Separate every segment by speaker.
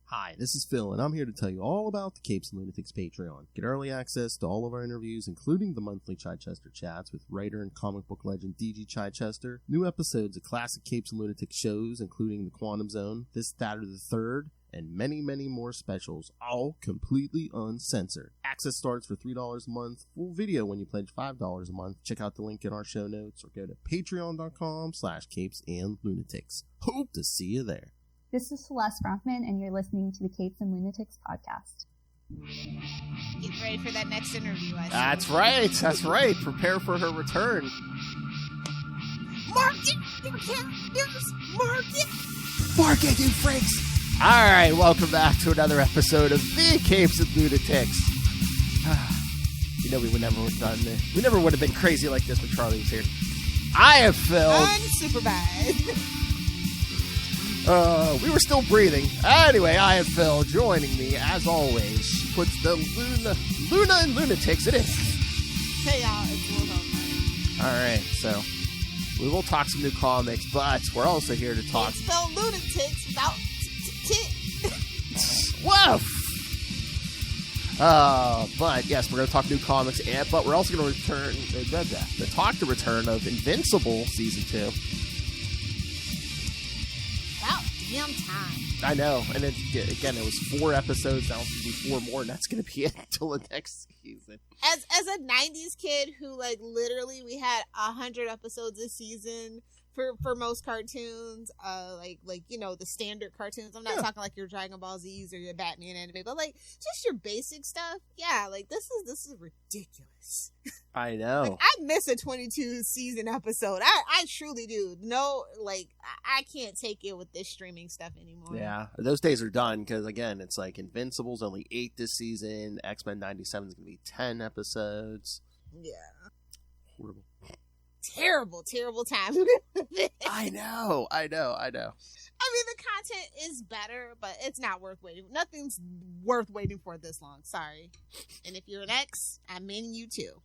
Speaker 1: Hi, this is Phil, and I'm here to tell you all about the Capes and Lunatics Patreon. Get early access to all of our interviews, including the monthly Chichester chats with writer and comic book legend D.G. Chichester, new episodes of classic Capes and Lunatics shows, including The Quantum Zone, This, That, or the Third, and many, many more specials, all completely uncensored. Access starts for $3 a month, full video when you pledge $5 a month. Check out the link in our show notes, or go to patreon.com/CapesandLunatics. Hope to see you there.
Speaker 2: This is Celeste Bronfman, and you're listening to the Capes and Lunatics podcast.
Speaker 3: Get ready for that next interview, I
Speaker 1: That's right. That's right. Prepare for her return.
Speaker 3: Market! There's market!
Speaker 1: Market, you freaks! All right, welcome back to another episode of the Capes and Lunatics. You know, we would never have done this. We never would have been crazy like this when Charlie was here. I am Phil.
Speaker 3: Unsupervised.
Speaker 1: We were still breathing. Anyway, I am Phil. Joining me, as always, she puts the Luna and Lunatics. It is.
Speaker 3: Hey, y'all. It's Will Home.
Speaker 1: All right, so we will talk some new comics, but we're also here to talk.
Speaker 3: It's Phil Lunatics without tit.
Speaker 1: Whoa! But yes, we're going to talk new comics, but we're also going to talk the return of Invincible Season 2.
Speaker 3: About damn time.
Speaker 1: I know, and it was 4 episodes, now it's going to be 4 more, and that's going to be it until the next season.
Speaker 3: As a 90s kid who, like, literally we had 100 episodes a season for most cartoons, like you know, the standard cartoons. I'm not talking like your Dragon Ball Z's or your Batman anime, but like just your basic stuff. Yeah, like this is ridiculous.
Speaker 1: I know.
Speaker 3: Like, I miss a 22 season episode. I truly do. No, like I can't take it with this streaming stuff anymore.
Speaker 1: Yeah, those days are done because again, it's like Invincible's only 8 this season. X-Men 97 is going to be 10 episodes.
Speaker 3: Yeah.
Speaker 1: Horrible.
Speaker 3: Terrible time.
Speaker 1: I know.
Speaker 3: I mean, the content is better, but it's not worth waiting. Nothing's worth waiting for this long. Sorry. And if you're an ex, I'm in you too.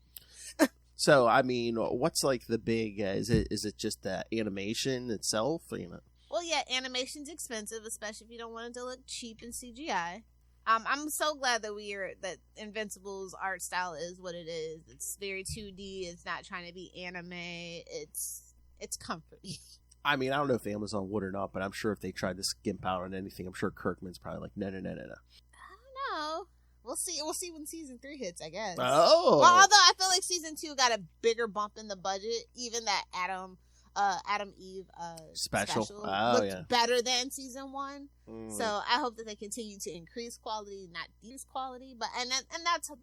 Speaker 1: So, I mean, what's like the big? Is it just the animation itself? You know.
Speaker 3: Well, yeah, animation's expensive, especially if you don't want it to look cheap in CGI. I'm so glad that Invincible's art style is what it is. It's very 2D. It's not trying to be anime. It's comforting.
Speaker 1: I mean, I don't know if Amazon would or not, but I'm sure if they tried to skimp out on anything, I'm sure Kirkman's probably like, no.
Speaker 3: I don't know. We'll see. We'll see when season 3 hits, I guess.
Speaker 1: Oh.
Speaker 3: Well, although I feel like season 2 got a bigger bump in the budget, even that Adam Eve special looked better than season 1. So I hope that they continue to increase quality, not decrease quality. But and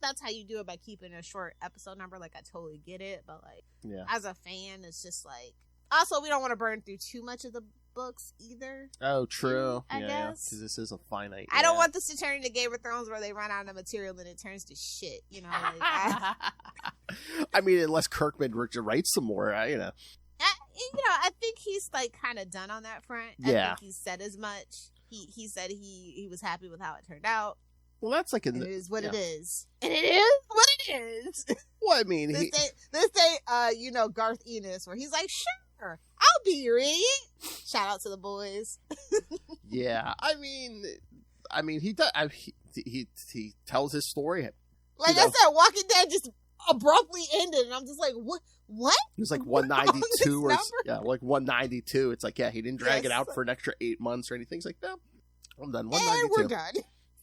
Speaker 3: that's how you do it, by keeping a short episode number. Like, I totally get it, but like as a fan, it's just like, also we don't want to burn through too much of the books either.
Speaker 1: Oh, true.
Speaker 3: I guess
Speaker 1: because this is a finite.
Speaker 3: I don't want this to turn into Game of Thrones where they run out of material and it turns to shit. You know. Like,
Speaker 1: I mean, unless Kirkman writes some more, you know.
Speaker 3: I think he's like kind of done on that front. I think he said as much. He said he was happy with how it turned out.
Speaker 1: Well, that's like
Speaker 3: it is what it is, and it is what it is.
Speaker 1: Well, I mean,
Speaker 3: this ain't Garth Ennis, where he's like, sure, I'll be your idiot. Shout out to the boys.
Speaker 1: Yeah, I mean, he does. He tells his story.
Speaker 3: Like I said, Walking Dead just abruptly ended, and I'm just like, what?
Speaker 1: It was like 192 or like 192. It's like, he didn't drag it out for an extra 8 months or anything. It's like, no, I'm done. 192.
Speaker 3: And we're done.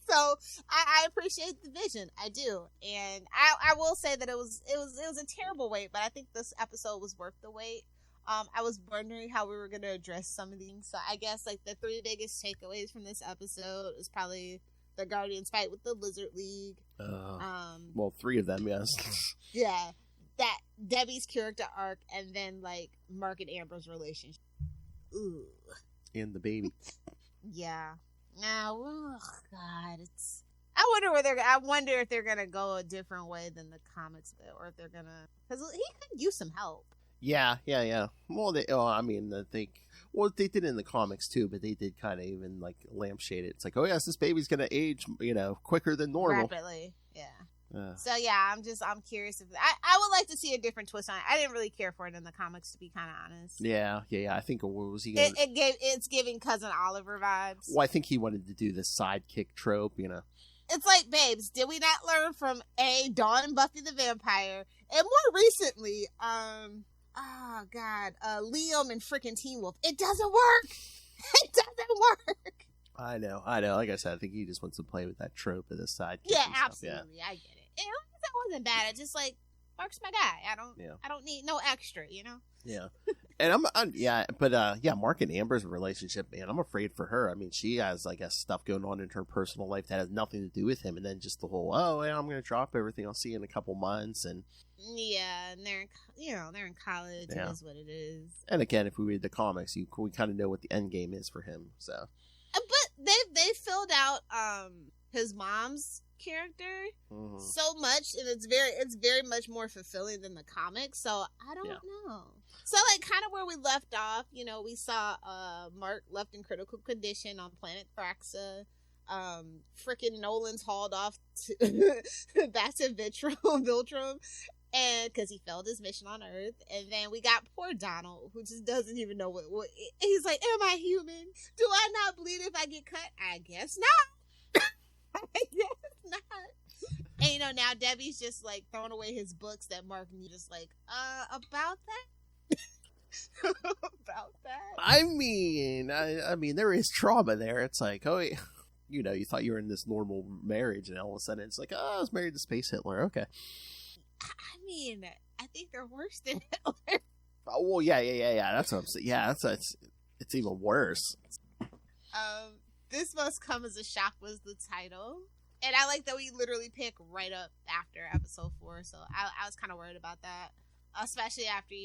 Speaker 3: So I appreciate the vision. I do. And I will say that it was a terrible wait, but I think this episode was worth the wait. I was wondering how we were going to address some of these. So I guess like the 3 biggest takeaways from this episode is probably the Guardians fight with the Lizard League.
Speaker 1: Well, 3 of them, yes.
Speaker 3: Yeah. That Debbie's character arc, and then like Mark and Amber's relationship. Ooh.
Speaker 1: And the baby.
Speaker 3: Yeah. Now, God, it's. I wonder if they're gonna go a different way than the comics, or if they're gonna, because he could use some help.
Speaker 1: Yeah. Well, they did it in the comics too, but they did kind of even like lampshade it. It's like, oh yes, this baby's gonna age, quicker than normal.
Speaker 3: Rapidly, yeah. So yeah, I'm curious if I would like to see a different twist on it. I didn't really care for it in the comics, to be kind of honest.
Speaker 1: Yeah. I think what was he?
Speaker 3: It's giving Cousin Oliver vibes.
Speaker 1: Well, I think he wanted to do the sidekick trope,
Speaker 3: It's like, babes, did we not learn from Dawn and Buffy the Vampire, and more recently, Liam and freaking Teen Wolf? It doesn't work. It doesn't work.
Speaker 1: I know. Like I said, I think he just wants to play with that trope of the sidekick.
Speaker 3: Yeah, absolutely. Yeah. I get it. And that wasn't bad. It's just like, Mark's my guy. I don't need no extra,
Speaker 1: Yeah. And Mark and Amber's relationship, man, I'm afraid for her. I mean, she has, I guess, stuff going on in her personal life that has nothing to do with him. And then just the whole, I'm going to drop everything. I'll see you in a couple months. And
Speaker 3: yeah, and they're in college. Yeah. It is what it is.
Speaker 1: And again, if we read the comics, we kind of know what the end game is for him. So,
Speaker 3: but they filled out his mom's character so much, and it's very much more fulfilling than the comics. So I don't know. So like kind of where we left off, we saw Mark left in critical condition on planet Thraxa. Frickin' Nolan's hauled off back to Viltrum, and because he failed his mission on Earth. And then we got poor Donald, who just doesn't even know what he's like. Am I human? Do I not bleed if I get cut? I guess not. I guess not. And now Debbie's just like throwing away his books that Mark needs. Just like, about that. About that.
Speaker 1: I mean, there is trauma there. It's like, you thought you were in this normal marriage, and all of a sudden it's like, I was married to Space Hitler. Okay.
Speaker 3: I mean, I think they're worse than Hitler.
Speaker 1: Oh, well, yeah. That's what I'm saying. Yeah, it's even worse.
Speaker 3: This Must Come as a Shock was the title. And I like that we literally pick right up after episode 4. So I was kind of worried about that. Especially after,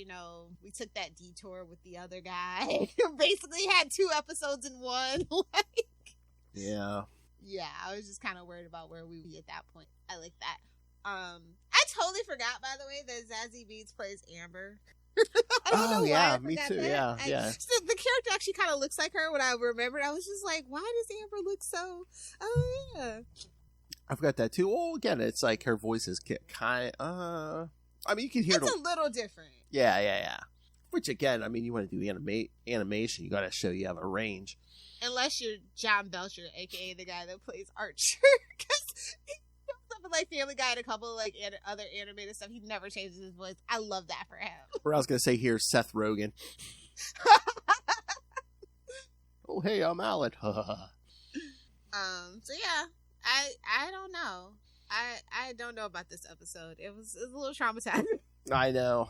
Speaker 3: we took that detour with the other guy. Basically had 2 episodes in one.
Speaker 1: Yeah.
Speaker 3: Yeah, I was just kind of worried about where we would be at that point. I like that. I totally forgot, by the way, that Zazie Beetz plays Amber.
Speaker 1: Me too. Yeah.
Speaker 3: So the character actually kind of looks like her. When I remembered, I was just like, why does Amber look so... Oh, yeah.
Speaker 1: I forgot that too. Well, again, it's like her voice is kind of... I mean, you can hear
Speaker 3: it's a little different.
Speaker 1: Yeah. Which, again, I mean, you want to do animation, you got to show you have a range.
Speaker 3: Unless you're John Belcher, a.k.a. the guy that plays Archer. Because he shows up in, like, Family Guy and a couple of, like, other animated stuff. He never changes his voice. I love that for him.
Speaker 1: Or I was going to say here, Seth Rogen. Oh, hey, I'm Alan.
Speaker 3: So, yeah. I don't know. I don't know about this episode. It was a little traumatizing.
Speaker 1: I know.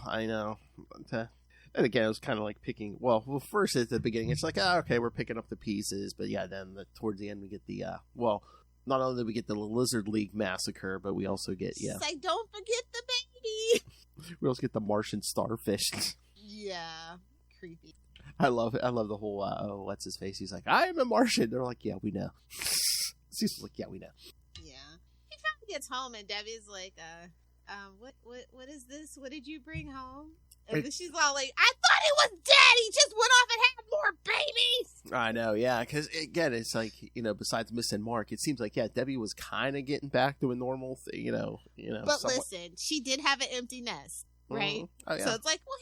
Speaker 1: And again, it was kind of like picking... Well, first at the beginning, it's like, okay, we're picking up the pieces. But yeah, then towards the end, we get the... not only do we get the Lizard League massacre, but we also get...
Speaker 3: It's like, don't forget the baby!
Speaker 1: We also get the Martian starfish.
Speaker 3: Yeah. Creepy.
Speaker 1: I love it. I love the whole... what's his face? He's like, I am a Martian. They're like, yeah, we know. He's like, yeah, we know.
Speaker 3: Yeah. He finally gets home, and Debbie's like, what is this? What did you bring home? And then she's all like, I thought he was dead. He just went off and had more babies.
Speaker 1: I know, yeah. Because, again, it's like, besides missing Mark, it seems like, yeah, Debbie was kind of getting back to a normal thing,
Speaker 3: But somewhat. Listen, she did have an empty nest, right? Oh, yeah. So it's like, well,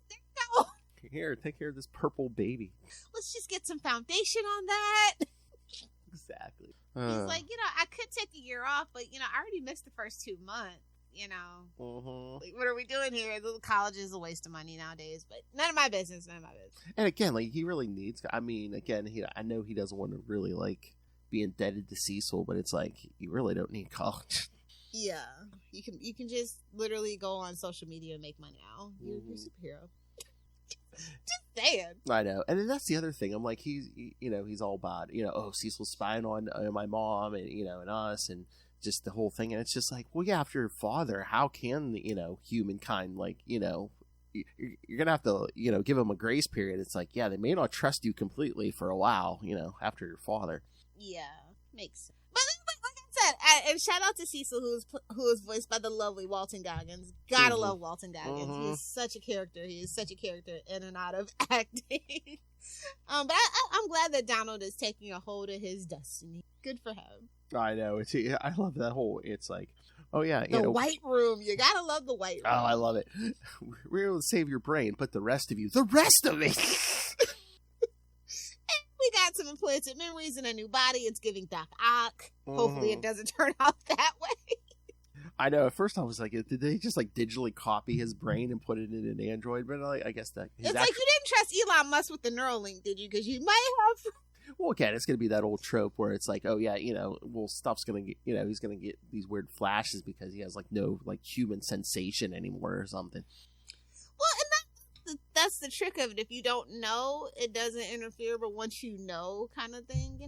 Speaker 3: there you go.
Speaker 1: Here, take care of this purple baby.
Speaker 3: Let's just get some foundation on that.
Speaker 1: Exactly.
Speaker 3: He's like, I could take a year off, but, I already missed the first 2 months. Like, what are we doing here? The college is a waste of money nowadays, but none of my business.
Speaker 1: And again, like, he really needs, I mean, again, I know he doesn't want to really, like, be indebted to Cecil, but it's like, you really don't need college.
Speaker 3: Yeah. You can just literally go on social media and make money now. You're a superhero. Just saying.
Speaker 1: I know. And then that's the other thing. I'm like, he's all about, Cecil's spying on my mom and, and us and just the whole thing. And it's just like, well, yeah, after your father, how can, humankind, like, you're going to have to, give them a grace period. It's like, yeah, they may not trust you completely for a while, after your father.
Speaker 3: Yeah, makes sense. But like I said, and shout out to Cecil, who is voiced by the lovely Walton Goggins. Gotta love Walton Goggins. He's such a character. He is such a character in and out of acting. But I'm glad that Donald is taking a hold of his destiny. Good for him.
Speaker 1: I know. I love that whole, it's like, Oh, yeah.
Speaker 3: The white room. You gotta love the white room.
Speaker 1: Oh, I love it. We're able to save your brain, but the rest of you, the rest of it.
Speaker 3: We got some implanted memories in a new body. It's giving Doc Ock. Hopefully it doesn't turn out that way.
Speaker 1: I know. At first I was like, did they just like digitally copy his brain and put it in an android? But I guess that...
Speaker 3: It's like you didn't trust Elon Musk with the Neuralink, did you? Because you might have...
Speaker 1: Well, again, it's going to be that old trope where it's like, oh yeah, stuff's going to get, he's going to get these weird flashes because he has like no like human sensation anymore or something.
Speaker 3: Well, and that's the trick of it. If you don't know, it doesn't interfere. But once you know, kind of thing,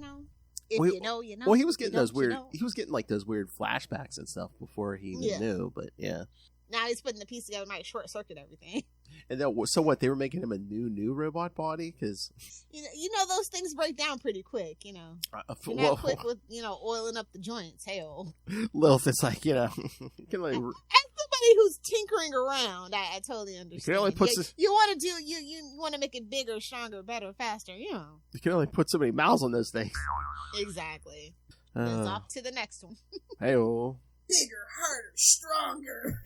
Speaker 3: If you know, you know.
Speaker 1: Well, he was getting those weird. He was getting like those weird flashbacks and stuff before he even knew. But yeah.
Speaker 3: Now he's putting the piece together, might short circuit everything.
Speaker 1: And then, so what? They were making him a new robot body because
Speaker 3: those things break down pretty quick. You're not quick with oiling up the joints. Hell,
Speaker 1: Lilith is like can like.
Speaker 3: As somebody who's tinkering around, I totally understand.
Speaker 1: You can only put
Speaker 3: you want to do you want to make it bigger, stronger, better, faster. You
Speaker 1: can only put so many miles on those things.
Speaker 3: Exactly. Let's off to the next one.
Speaker 1: Hey-o.
Speaker 3: Bigger, harder, stronger.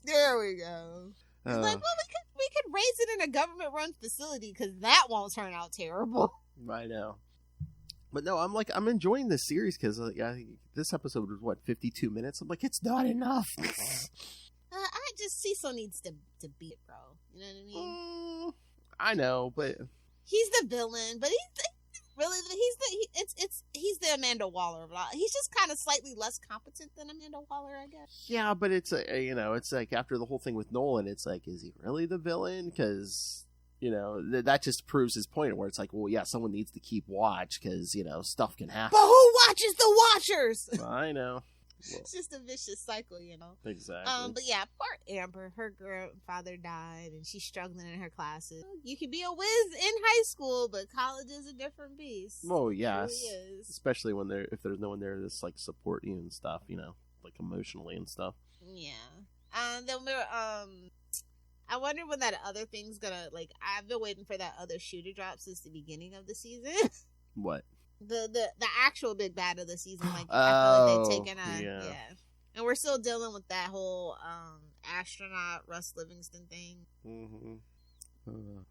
Speaker 3: There we go. It's like, well, we could raise it in a government-run facility because that won't turn out terrible.
Speaker 1: I know. But no, I'm enjoying this series because this episode was 52 minutes. I'm like, it's not enough.
Speaker 3: I just Cecil needs to beat it, bro. You know what I mean?
Speaker 1: I know, but
Speaker 3: he's the villain, but he's the Amanda Waller of it all. He's just kind of slightly less competent than Amanda Waller, I guess.
Speaker 1: Yeah, but it's it's like after the whole thing with Nolan, it's like, is he really the villain? Because that just proves his point where it's like, well, yeah, someone needs to keep watch because stuff can happen.
Speaker 3: But who watches the watchers?
Speaker 1: I know. Well,
Speaker 3: it's just a vicious cycle,
Speaker 1: Exactly.
Speaker 3: But yeah, poor Amber. Her grandfather died, and she's struggling in her classes. You can be a whiz in high school, but college is a different beast.
Speaker 1: Well, yes, it really is. Especially if there's no one there to like support you and stuff, like emotionally and stuff.
Speaker 3: Yeah. Then we're I wonder when that other thing's gonna I've been waiting for that other shoe to drop since the beginning of the season.
Speaker 1: What?
Speaker 3: The actual big bad of the season, I feel like they've taken
Speaker 1: yeah.
Speaker 3: And we're still dealing with that whole astronaut Russ Livingston thing.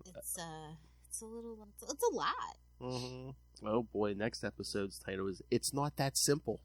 Speaker 3: It's a lot.
Speaker 1: Oh boy, next episode's title is "It's Not That Simple."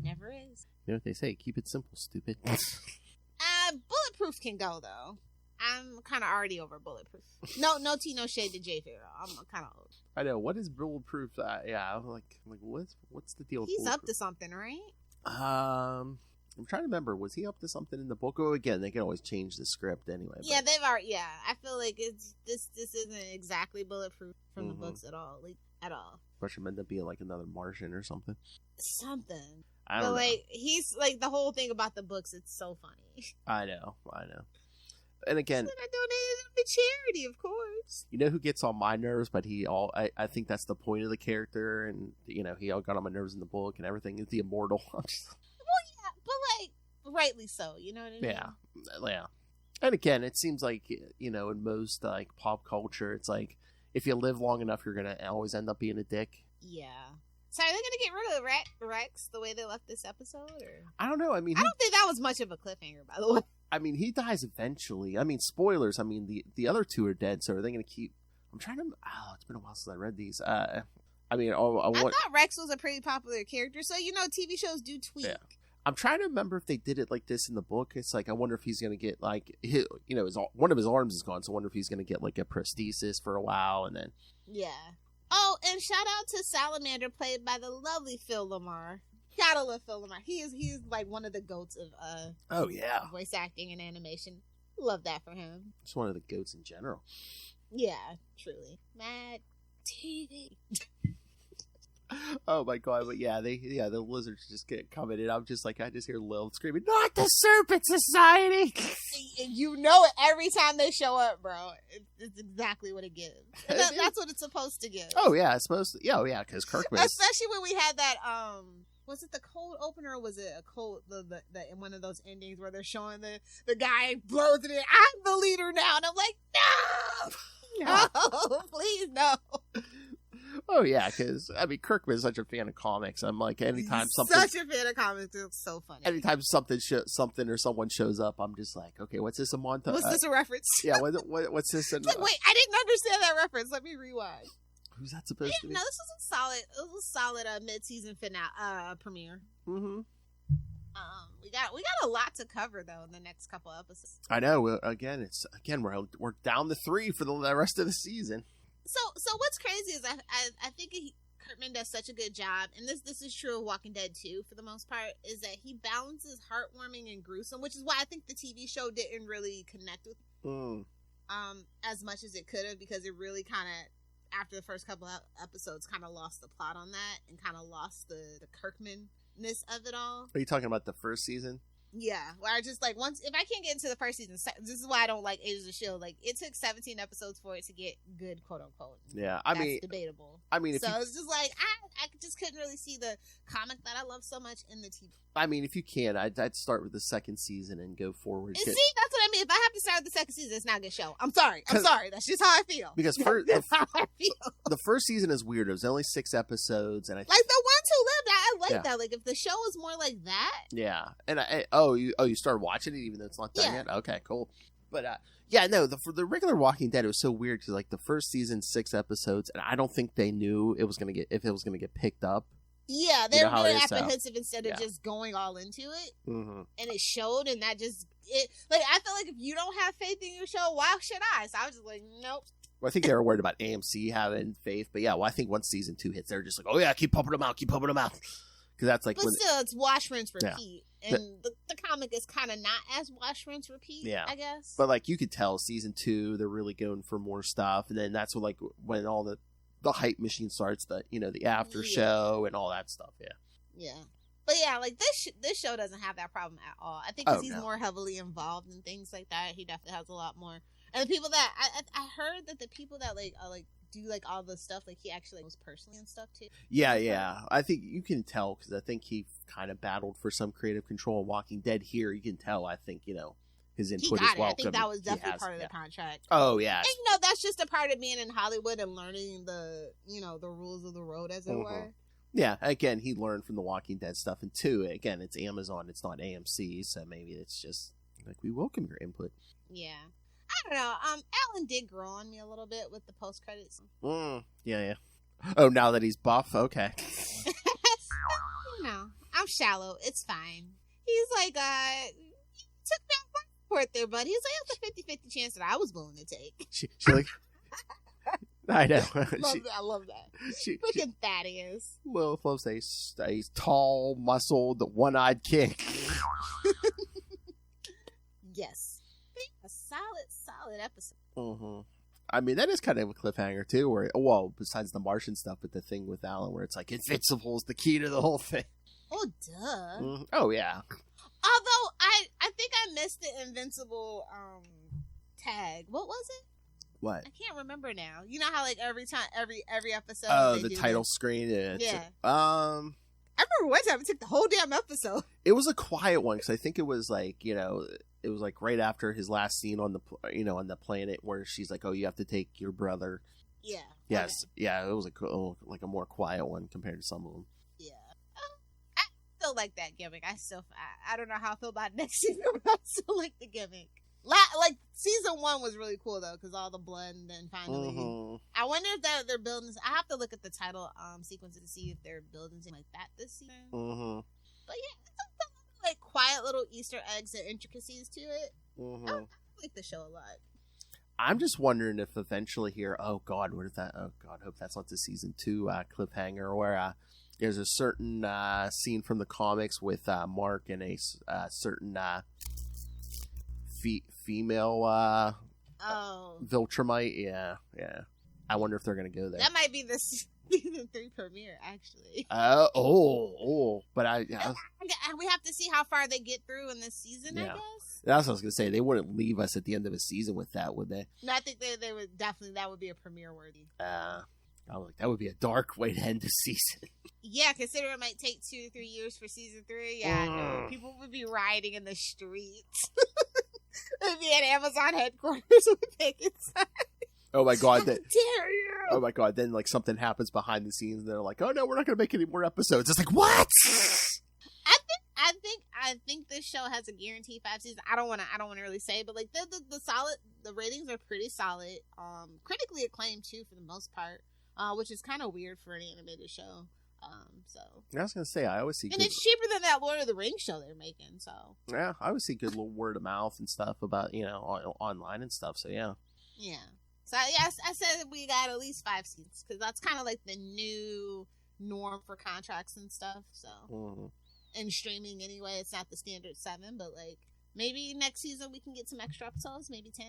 Speaker 3: Never is.
Speaker 1: You know what they say? Keep it simple, stupid.
Speaker 3: Bulletproof can go though. I'm kind of already over Bulletproof. No tea, no shade to Jay Farrell. I'm kind of old.
Speaker 1: I know. What is Bulletproof? I'm like what's the deal with
Speaker 3: He's up to something, right?
Speaker 1: I'm trying to remember. Was he up to something in the book? Oh, again, they can always change the script anyway.
Speaker 3: Yeah, they've already. Yeah, I feel like this isn't exactly Bulletproof from the books at all. At all.
Speaker 1: Especially end up being like another Martian or something.
Speaker 3: Something.
Speaker 1: I don't know.
Speaker 3: He's like the whole thing about the books. It's so funny.
Speaker 1: I know. And again,
Speaker 3: I donated them to charity, of course.
Speaker 1: You know who gets on my nerves, but I think that's the point of the character, and he all got on my nerves in the book and everything. Is the Immortal.
Speaker 3: Well, yeah, but rightly so. You know what I mean?
Speaker 1: Yeah. And again, it seems like in most like pop culture, it's like if you live long enough, you're gonna always end up being a dick.
Speaker 3: Yeah. So are they gonna get rid of Rex the way they left this episode? Or
Speaker 1: I don't know. I mean,
Speaker 3: I don't think that was much of a cliffhanger, by the way.
Speaker 1: I mean, he dies eventually. I mean, spoilers. I mean, the other two are dead, so are they going to keep... I'm trying to... Oh, it's been a while since I read these. I
Speaker 3: thought Rex was a pretty popular character, so, TV shows do tweak.
Speaker 1: Yeah. I'm trying to remember if they did it like this in the book. It's like, I wonder if he's going to get, like... one of his arms is gone, so I wonder if he's going to get, like, a prosthesis for a while, and then...
Speaker 3: Yeah. Oh, and shout out to Salamander, played by the lovely Phil Lamar. Gotta love Phil Lamar. He's like one of the goats of voice acting and animation. Love that for him.
Speaker 1: Just one of the goats in general.
Speaker 3: Yeah, truly. Mad TV.
Speaker 1: Oh my god! But yeah, the lizards just get coming in. I'm just like, I just hear Lilith screaming, "Not the Serpent Society!"
Speaker 3: You know it every time they show up, bro. It's exactly what it gives. That's what it's supposed to give.
Speaker 1: Oh yeah, it's supposed to. Yeah, because Kirkman.
Speaker 3: Especially when we had that. Was it the cold opener or was it a cold the in one of those endings where they're showing the guy blows it in? I'm the leader now, and I'm like, no, please no.
Speaker 1: Oh yeah, because I mean Kirkman's such a fan of comics. I'm like, anytime something,
Speaker 3: such a fan of comics, it's so funny.
Speaker 1: Anytime something or someone shows up, I'm just like, okay, what's this a montage?
Speaker 3: What's this a reference?
Speaker 1: Yeah, what's this?
Speaker 3: Wait, I didn't understand that reference. Let me rewind.
Speaker 1: Who's that supposed to be?
Speaker 3: No, this was a solid. It was a solid mid-season finale premiere.
Speaker 1: Mm-hmm.
Speaker 3: We got a lot to cover though in the next couple episodes.
Speaker 1: I know. We're down to 3 for the rest of the season.
Speaker 3: So what's crazy is I think Kirkman does such a good job, and this is true of Walking Dead too for the most part, is that he balances heartwarming and gruesome, which is why I think the TV show didn't really connect with as much as it could have, because it really kind of, after the first couple of episodes, kind of lost the plot on that and kind of lost the Kirkman-ness of it all.
Speaker 1: Are you talking about the first season?
Speaker 3: Yeah, where I just like, once, if I can't get into the first season, this is why I don't like Agents of S.H.I.E.L.D. Like, it took 17 episodes for it to get good, quote unquote.
Speaker 1: Yeah,
Speaker 3: That's debatable.
Speaker 1: I mean,
Speaker 3: so it's just like I just couldn't really see the comic that I love so much in the TV.
Speaker 1: I mean, if you can, I'd start with the second season and go forward.
Speaker 3: And see, that's what I mean. If I have to start with the second season, it's not a good show. I'm sorry. That's just how I feel.
Speaker 1: Because
Speaker 3: that's how I feel.
Speaker 1: The first season is weird. It was only 6 episodes, and
Speaker 3: like the ones who lived, I like that. Like if the show was more like that.
Speaker 1: Yeah, and you started watching it even though it's not done yet. Okay, cool. But the regular Walking Dead, it was so weird because like the first season 6 episodes, and I don't think they knew it was gonna get picked up.
Speaker 3: Yeah, they're really apprehensive instead of just going all into it. Mm-hmm. And it showed, and that just like I feel like if you don't have faith in your show, why should I? So I was just like, nope.
Speaker 1: Well, I think they were worried about AMC having faith, but yeah, well, I think once season 2 hits, they're just like, oh yeah, keep pumping them out, because that's like.
Speaker 3: But still, it's wash, rinse, repeat, and the comic is kind of not as wash, rinse, repeat. Yeah, I guess.
Speaker 1: But like you could tell, season 2, they're really going for more stuff, and then that's when all the hype machine starts, the after show and all that stuff.
Speaker 3: Yeah. But yeah, like this show doesn't have that problem at all. I think because he's more heavily involved in things like that, he definitely has a lot more. And the people that I heard that the people that do all the stuff, like he actually was personally and stuff too.
Speaker 1: Yeah. I think you can tell because I think he kind of battled for some creative control in Walking Dead. Here, you can tell. I think his input is welcome.
Speaker 3: I think that was definitely part of the contract.
Speaker 1: Oh yeah,
Speaker 3: and that's just a part of being in Hollywood and learning the the rules of the road, as it were.
Speaker 1: Yeah, again, he learned from the Walking Dead stuff, and 2, again, it's Amazon, it's not AMC, so maybe it's just like we welcome your input.
Speaker 3: Yeah, I don't know. Alan did grow on me a little bit with the post credits.
Speaker 1: Yeah. Oh, now that he's buff, okay.
Speaker 3: I'm shallow. It's fine. He's like, took that part there, but he's like, it's a 50-50 chance that I was willing to take.
Speaker 1: She like, I know.
Speaker 3: I love that. Freaking Thaddeus.
Speaker 1: Lilith loves a tall, muscled, one-eyed king.
Speaker 3: Yes. A solid episode.
Speaker 1: Mm-hmm. I mean, that is kind of a cliffhanger, too, where, besides the Martian stuff, but the thing with Alan where it's like, Invincible is the key to the whole thing.
Speaker 3: Oh, duh.
Speaker 1: Mm-hmm. Oh, yeah.
Speaker 3: Although, I think I missed the Invincible tag. What was it?
Speaker 1: What?
Speaker 3: I can't remember now. You know how every episode.
Speaker 1: Oh, the title screen.
Speaker 3: Yeah. I remember one time it took the whole damn episode.
Speaker 1: It was a quiet one because I think it was like it was like right after his last scene on the on the planet where she's like, oh, you have to take your brother.
Speaker 3: Yeah.
Speaker 1: Yes. Okay. Yeah. It was a more quiet one compared to some of them.
Speaker 3: Yeah. I still like that gimmick. I don't know how I feel about next season, but I still like the gimmick. Like season 1 was really cool though, because all the blood, and then finally, I wonder if they're building. I have to look at the title sequences to see if they're building something like that this season. Mm-hmm. But yeah, it's like quiet little Easter eggs and intricacies to it. Mm-hmm. I like the show a lot.
Speaker 1: I'm just wondering if eventually here, oh God, what is that? Oh God, hope that's not the season 2 cliffhanger where there's a certain scene from the comics with Mark and a certain female Viltrumite. Yeah. I wonder if they're gonna go there.
Speaker 3: That might be the season 3 premiere, actually.
Speaker 1: But
Speaker 3: we have to see how far they get through in this season. I guess
Speaker 1: that's what I was gonna say. They wouldn't leave us at the end of a season with that, would they?
Speaker 3: No, I think they would definitely. That would be a premiere worthy.
Speaker 1: That would be a dark way to end the season.
Speaker 3: Yeah, considering it might take 2 or 3 years for season 3. Yeah, I know. People would be rioting in the streets. It'd be at Amazon headquarters with pickets.
Speaker 1: Oh my god!
Speaker 3: How dare you!
Speaker 1: Oh my god! Then like something happens behind the scenes, and they're like, "Oh no, we're not going to make any more episodes." It's like, what?
Speaker 3: I think this show has a guaranteed 5 seasons. I don't want to really say, but like the ratings are pretty solid. Critically acclaimed too for the most part, which is kind of weird for an animated show. So
Speaker 1: I was gonna say I always see,
Speaker 3: and it's cheaper than that Lord of the Rings show they're making. So
Speaker 1: yeah, I always see good little word of mouth and stuff about online and stuff. So yeah.
Speaker 3: So I said we got at least 5 seasons because that's kind of like the new norm for contracts and stuff. So. Mm-hmm. And streaming anyway, it's not the standard 7, but like maybe next season we can get some extra episodes, maybe 10.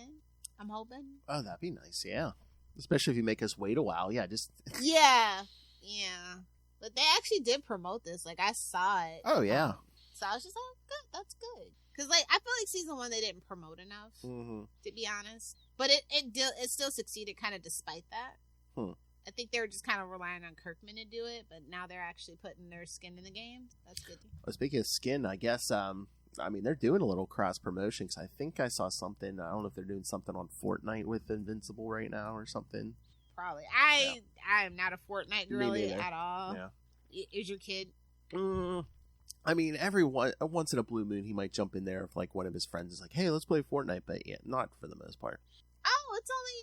Speaker 3: I'm hoping. Oh,
Speaker 1: that'd be nice, yeah. Especially if you make us wait a while, yeah.
Speaker 3: Yeah. But they actually did promote this. Like I saw it.
Speaker 1: Oh yeah.
Speaker 3: So I was just like, good, that's good. Because like I feel like season 1 they didn't promote enough, to be honest. But it still succeeded, kind of despite that. I think they were just kind of relying on Kirkman to do it, but now they're actually putting their skin in the game. That's good.
Speaker 1: Well, speaking of skin, I guess, they're doing a little cross-promotion, because I think I saw something, I don't know if they're doing something on Fortnite with Invincible right now or something.
Speaker 3: Probably. I am not a Fortnite girly at all. Yeah. Is your kid?
Speaker 1: Once in a blue moon, he might jump in there if, like, one of his friends is like, hey, let's play Fortnite, but yeah, not for the most part.
Speaker 3: Oh, it's only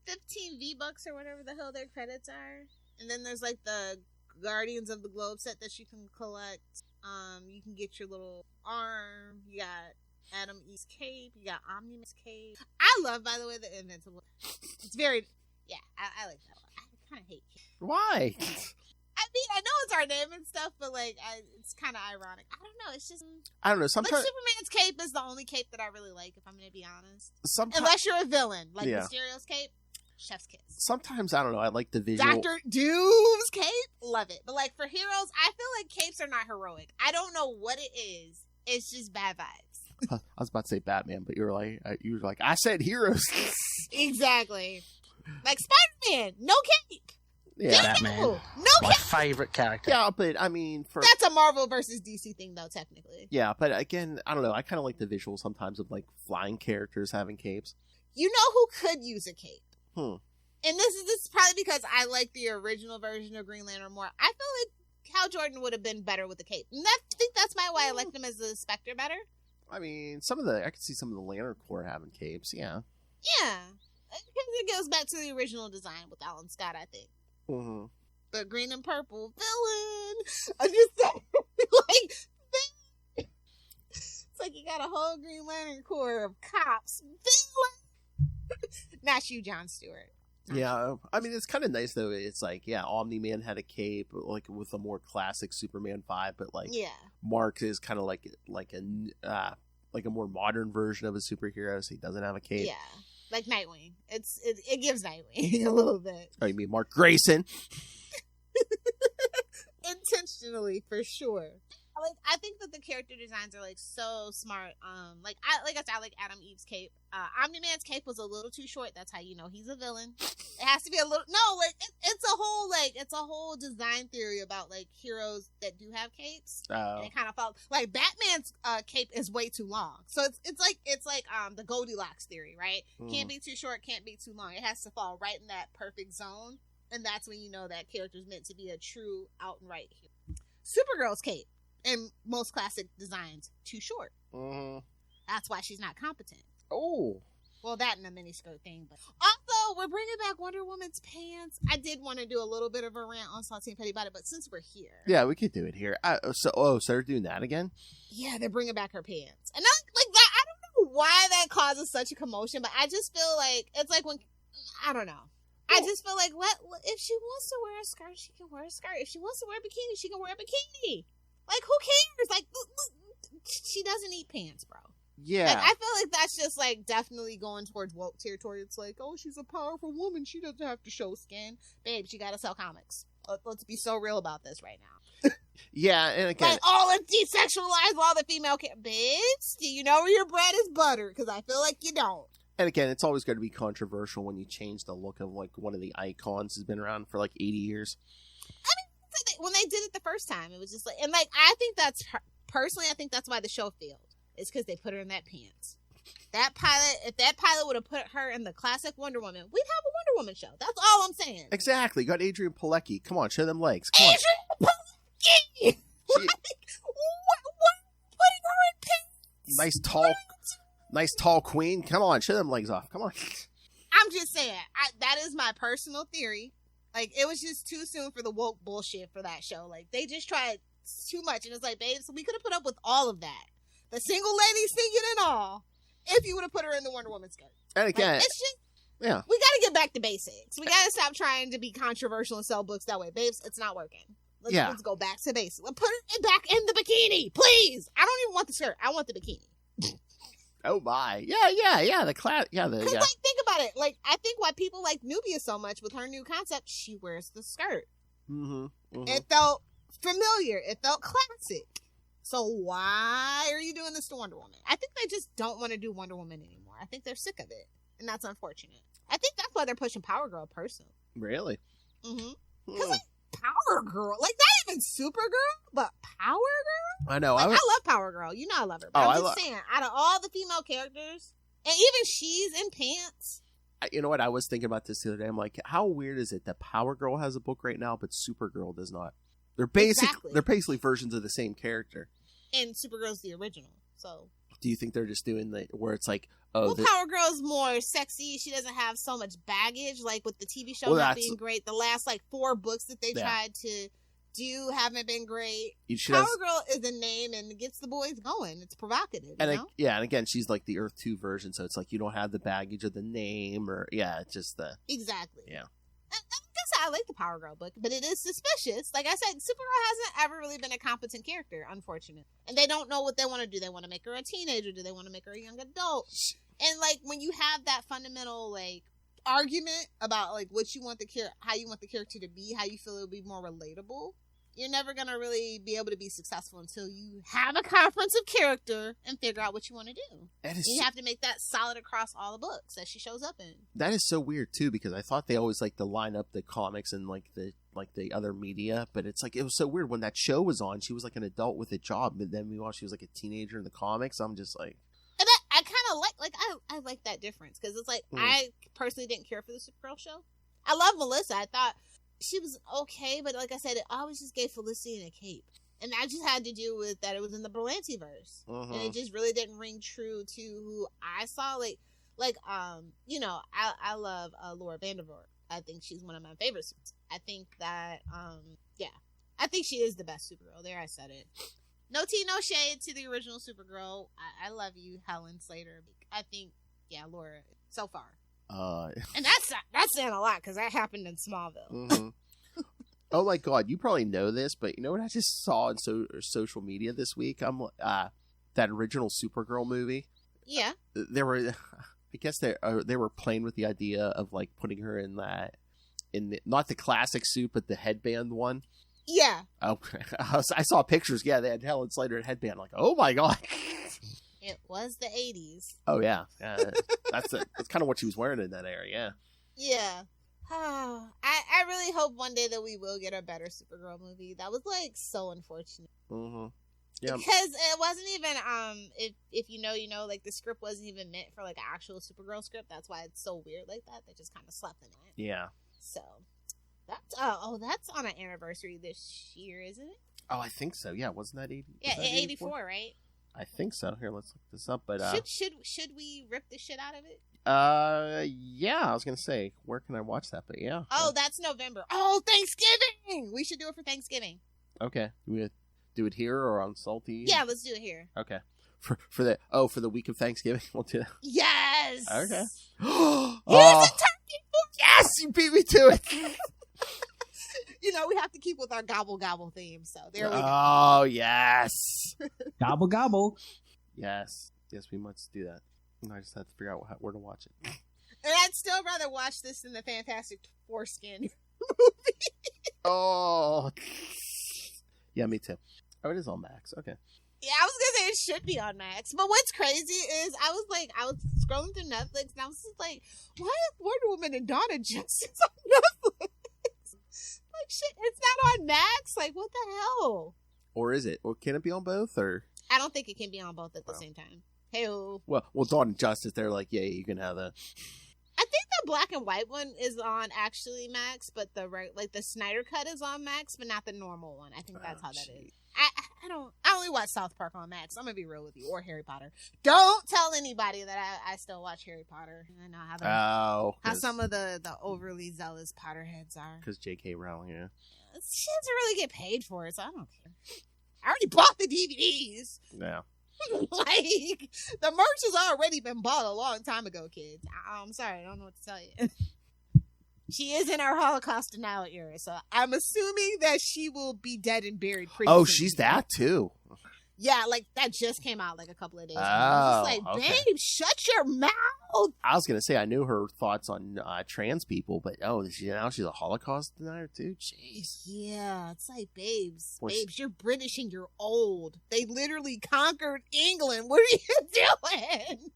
Speaker 3: 15 V-Bucks or whatever the hell their credits are. And then there's like the Guardians of the Globe set that you can collect. You can get your little arm. You got Adam Eve's cape. You got Omni's cape. I love, by the way, the Invincible. It's very, I like that one. I kind of hate cape.
Speaker 1: Why?
Speaker 3: I mean, I know it's our name and stuff, but like, it's kind of ironic. I don't know. It's just,
Speaker 1: I don't know. Sometimes
Speaker 3: like Superman's cape is the only cape that I really like, if I'm going to be honest. Unless you're a villain, like Mysterio's cape, chef's kiss.
Speaker 1: Sometimes I don't know. I like the visual.
Speaker 3: Dr. Doom's cape, love it. But like for heroes, I feel like capes are not heroic. I don't know what it is. It's just bad vibes.
Speaker 1: I was about to say Batman, but you were like, I said heroes.
Speaker 3: Exactly. Like Spider-Man, no cape.
Speaker 1: Yeah,
Speaker 4: Batman. My favorite character.
Speaker 1: Yeah, but I mean,
Speaker 3: that's a Marvel versus DC thing, though, technically.
Speaker 1: Yeah, but again, I don't know. I kind of like the visual sometimes of like flying characters having capes.
Speaker 3: You know who could use a cape? And this is probably because I like the original version of Green Lantern more. I feel like Hal Jordan would have been better with a cape, and I think that's why I liked him as a Spectre better.
Speaker 1: I mean, I could see some of the Lantern Corps having capes. Yeah.
Speaker 3: Yeah, it goes back to the original design with Alan Scott, I think. The green and purple villain. I just said, it's like you got a whole Green Lantern Corps of cops. Villain. Not you, Jon Stewart.
Speaker 1: Yeah, I mean, it's kind of nice though. It's like, Omni-Man had a cape, like with a more classic Superman vibe, but like, Mark is kind of like a more modern version of a superhero, so he doesn't have a cape. Yeah.
Speaker 3: Like Nightwing. It gives Nightwing a little bit.
Speaker 1: Oh, you mean Mark Grayson?
Speaker 3: Intentionally, for sure. I think that the character designs are like so smart. I said, I like Adam Eve's cape. Omni-Man's cape was a little too short. That's how you know he's a villain. It has to be a little. No, like it's a whole design theory about like heroes that do have capes. Oh. And it kind of felt like Batman's cape is way too long. So it's like the Goldilocks theory, right? Can't be too short, can't be too long. It has to fall right in that perfect zone, and that's when you know that character's meant to be a true out and right hero. Supergirl's cape. And most classic designs, too short. That's why she's not competent.
Speaker 1: Oh.
Speaker 3: Well, that and a miniskirt thing. But also, we're bringing back Wonder Woman's pants. I did want to do a little bit of a rant on Salty and Petty about it, but since we're here.
Speaker 1: Yeah, we could do it here. So they're doing that again?
Speaker 3: Yeah, they're bringing back her pants. And like that, I don't know why that causes such a commotion, but I just feel like, it's like when, I don't know. I just feel like, if she wants to wear a skirt, she can wear a skirt. If she wants to wear a bikini, she can wear a bikini. Like, who cares? Like, she doesn't need pants, bro.
Speaker 1: Yeah.
Speaker 3: Like, I feel like that's just, like, definitely going towards woke territory. It's like, oh, she's a powerful woman. She doesn't have to show skin. Babe, she gotta sell comics. Let's be so real about this right now.
Speaker 1: Yeah, and again...
Speaker 3: Like, desexualize all the female... Bitch, do you know where your bread is buttered? Because I feel like you don't.
Speaker 1: And again, it's always going to be controversial when you change the look of, like, one of the icons has been around for, like, 80 years.
Speaker 3: I mean, when they did it the first time, it was just like, and like, I think that's personally, I think that's why the show failed. It's because they put her in that pants. If that pilot would have put her in the classic Wonder Woman, we'd have a Wonder Woman show. That's all I'm saying.
Speaker 1: Exactly. Got Adrian Palicki. Come on, show them legs. Come on.
Speaker 3: Palicki! What? Putting her in pants?
Speaker 1: Nice tall queen. Come on, show them legs off. Come on.
Speaker 3: I'm just saying, that is my personal theory. Like, it was just too soon for the woke bullshit for that show. Like, they just tried too much. And it's like, babe, so we could have put up with all of that. The single lady singing and all, if you would have put her in the Wonder Woman skirt. And again, it's just,
Speaker 1: yeah.
Speaker 3: We got to get back to basics. We got to stop trying to be controversial and sell books that way. Babes, it's not working. Let's go back to basics. Let's put it back in the bikini, please. I don't even want the skirt. I want the bikini.
Speaker 1: Oh my. Yeah. The class. Yeah.
Speaker 3: Like, think about it. Like, I think why people like Nubia so much with her new concept, she wears the skirt. It felt familiar. It felt classic. So why are you doing this to Wonder Woman? I think they just don't want to do Wonder Woman anymore. I think they're sick of it. And that's unfortunate. I think that's why they're pushing Power Girl personally.
Speaker 1: Really?
Speaker 3: Because, like, Power Girl. Like, not even Supergirl, but Power Girl?
Speaker 1: I know.
Speaker 3: Like, I love Power Girl. You know I love her. But I'm just saying, out of all the female characters, and even she's in pants.
Speaker 1: You know what? I was thinking about this the other day. I'm like, how weird is it that Power Girl has a book right now, but Supergirl does not? They're basically versions of the same character.
Speaker 3: And Supergirl's the original. So
Speaker 1: do you think they're just doing where it's like,
Speaker 3: Power Girl's more sexy. She doesn't have so much baggage, like with the TV show not being great. The last 4 books that they tried to do haven't been great. Power Girl is a name and gets the boys going. It's provocative, you know?
Speaker 1: And again, she's like the Earth 2 version, so it's like you don't have the baggage of the name it's just the...
Speaker 3: Exactly.
Speaker 1: Yeah.
Speaker 3: I like the Power Girl book, but it is suspicious. Like I said, Supergirl hasn't ever really been a competent character, unfortunately. And they don't know what they want to do. They want to make her a teenager. Do they want to make her a young adult? And, like, when you have that fundamental, like, argument about, like, what you want how you want the character to be, how you feel it would be more relatable, you're never going to really be able to be successful until you have a conference of character and figure out what you want to do. You have to make that solid across all the books that she shows up in.
Speaker 1: That is so weird, too, because I thought they always like to line up the comics and, like, the other media, but it's like, it was so weird. When that show was on, she was like an adult with a job, but then meanwhile she was like a teenager in the comics. I'm just like...
Speaker 3: And I kind of I like that difference, because it's like, I personally didn't care for the Supergirl show. I love Melissa. I thought she was okay, but like I said, it always just gave Felicity a cape. And that just had to do with that it was in the Berlanti-verse. And it just really didn't ring true to who I saw. You know, I love Laura Vandervoort. I think she's one of my favorites. I think that, I think she is the best Supergirl. There, I said it. No tea, no shade to the original Supergirl. I love you, Helen Slater. I think, Laura, so far. And that's saying a lot, because that happened in Smallville.
Speaker 1: Oh my God, you probably know this, but you know what I just saw on social media this week? That original Supergirl movie.
Speaker 3: Yeah.
Speaker 1: I guess they were playing with the idea of, like, putting her in not the classic suit, but the headband one.
Speaker 3: Yeah.
Speaker 1: Oh, I saw pictures. Yeah, they had Helen Slater and headband. I'm like, oh my God.
Speaker 3: It was the 80s.
Speaker 1: Oh yeah, that's kind of what she was wearing in that era. Yeah.
Speaker 3: Yeah. I really hope one day that we will get a better Supergirl movie. That was, like, so unfortunate. Yeah. Because it wasn't even if you know, like, the script wasn't even meant for, like, an actual Supergirl script. That's why it's so weird like that. They just kind of slept in it.
Speaker 1: Yeah.
Speaker 3: So that's on an anniversary this year, isn't it?
Speaker 1: Oh, I think so. Yeah, wasn't that 80?
Speaker 3: Yeah, 84, right?
Speaker 1: I think so. Here, let's look this up. But
Speaker 3: should we rip the shit out of it?
Speaker 1: Yeah, I was gonna say, where can I watch that? But yeah.
Speaker 3: Oh, that's November. Oh, Thanksgiving. We should do it for Thanksgiving.
Speaker 1: Okay, we do it here or on Salty?
Speaker 3: Yeah, let's do it here.
Speaker 1: Okay. For the week of Thanksgiving, we'll do that.
Speaker 3: Yes.
Speaker 1: Okay.
Speaker 3: Here's a turkey.
Speaker 1: Yes, you beat me to it.
Speaker 3: You know, we have to keep with our gobble gobble theme, so there we go.
Speaker 1: Oh, yes.
Speaker 5: Gobble gobble.
Speaker 1: Yes, we must do that. I just have to figure out where to watch it.
Speaker 3: And I'd still rather watch this than the Fantastic Foreskin movie.
Speaker 1: Oh. Yeah, me too. Oh, it is on Max. Okay.
Speaker 3: Yeah, I was gonna say it should be on Max. But what's crazy is I was scrolling through Netflix and I was just like, why is Wonder Woman and Dawn of Justice on Netflix? Like, shit, it's not on Max? Like, what the hell?
Speaker 1: Or is it? Or can it be on both? Or
Speaker 3: I don't think it can be on both at the same time. Hey-o.
Speaker 1: Well, Dawn of Justice, they're like, yeah, you can have that.
Speaker 3: I think the black and white one is on actually Max, but the Snyder cut is on Max, but not the normal one. I think that's how that is. I only watch South Park on Max. I'm gonna be real with you, or Harry Potter. Don't tell anybody that I still watch Harry Potter. I know how some of the overly zealous Potterheads are. Because
Speaker 1: J.K. Rowling, yeah.
Speaker 3: She doesn't really get paid for it, so I don't care. I already bought the DVDs.
Speaker 1: Yeah.
Speaker 3: Like, the merch has already been bought a long time ago, kids. I'm sorry, I don't know what to tell you. She is in our Holocaust denial era, so I'm assuming that she will be dead and buried pretty soon.
Speaker 1: Oh, she's that too.
Speaker 3: Yeah, like that just came out like a couple of days ago. I was like, babe, shut your mouth.
Speaker 1: I was gonna say I knew her thoughts on trans people, but now she's a Holocaust denier too. Jeez.
Speaker 3: Yeah, it's like, babes, you're British and you're old. They literally conquered England. What are you doing?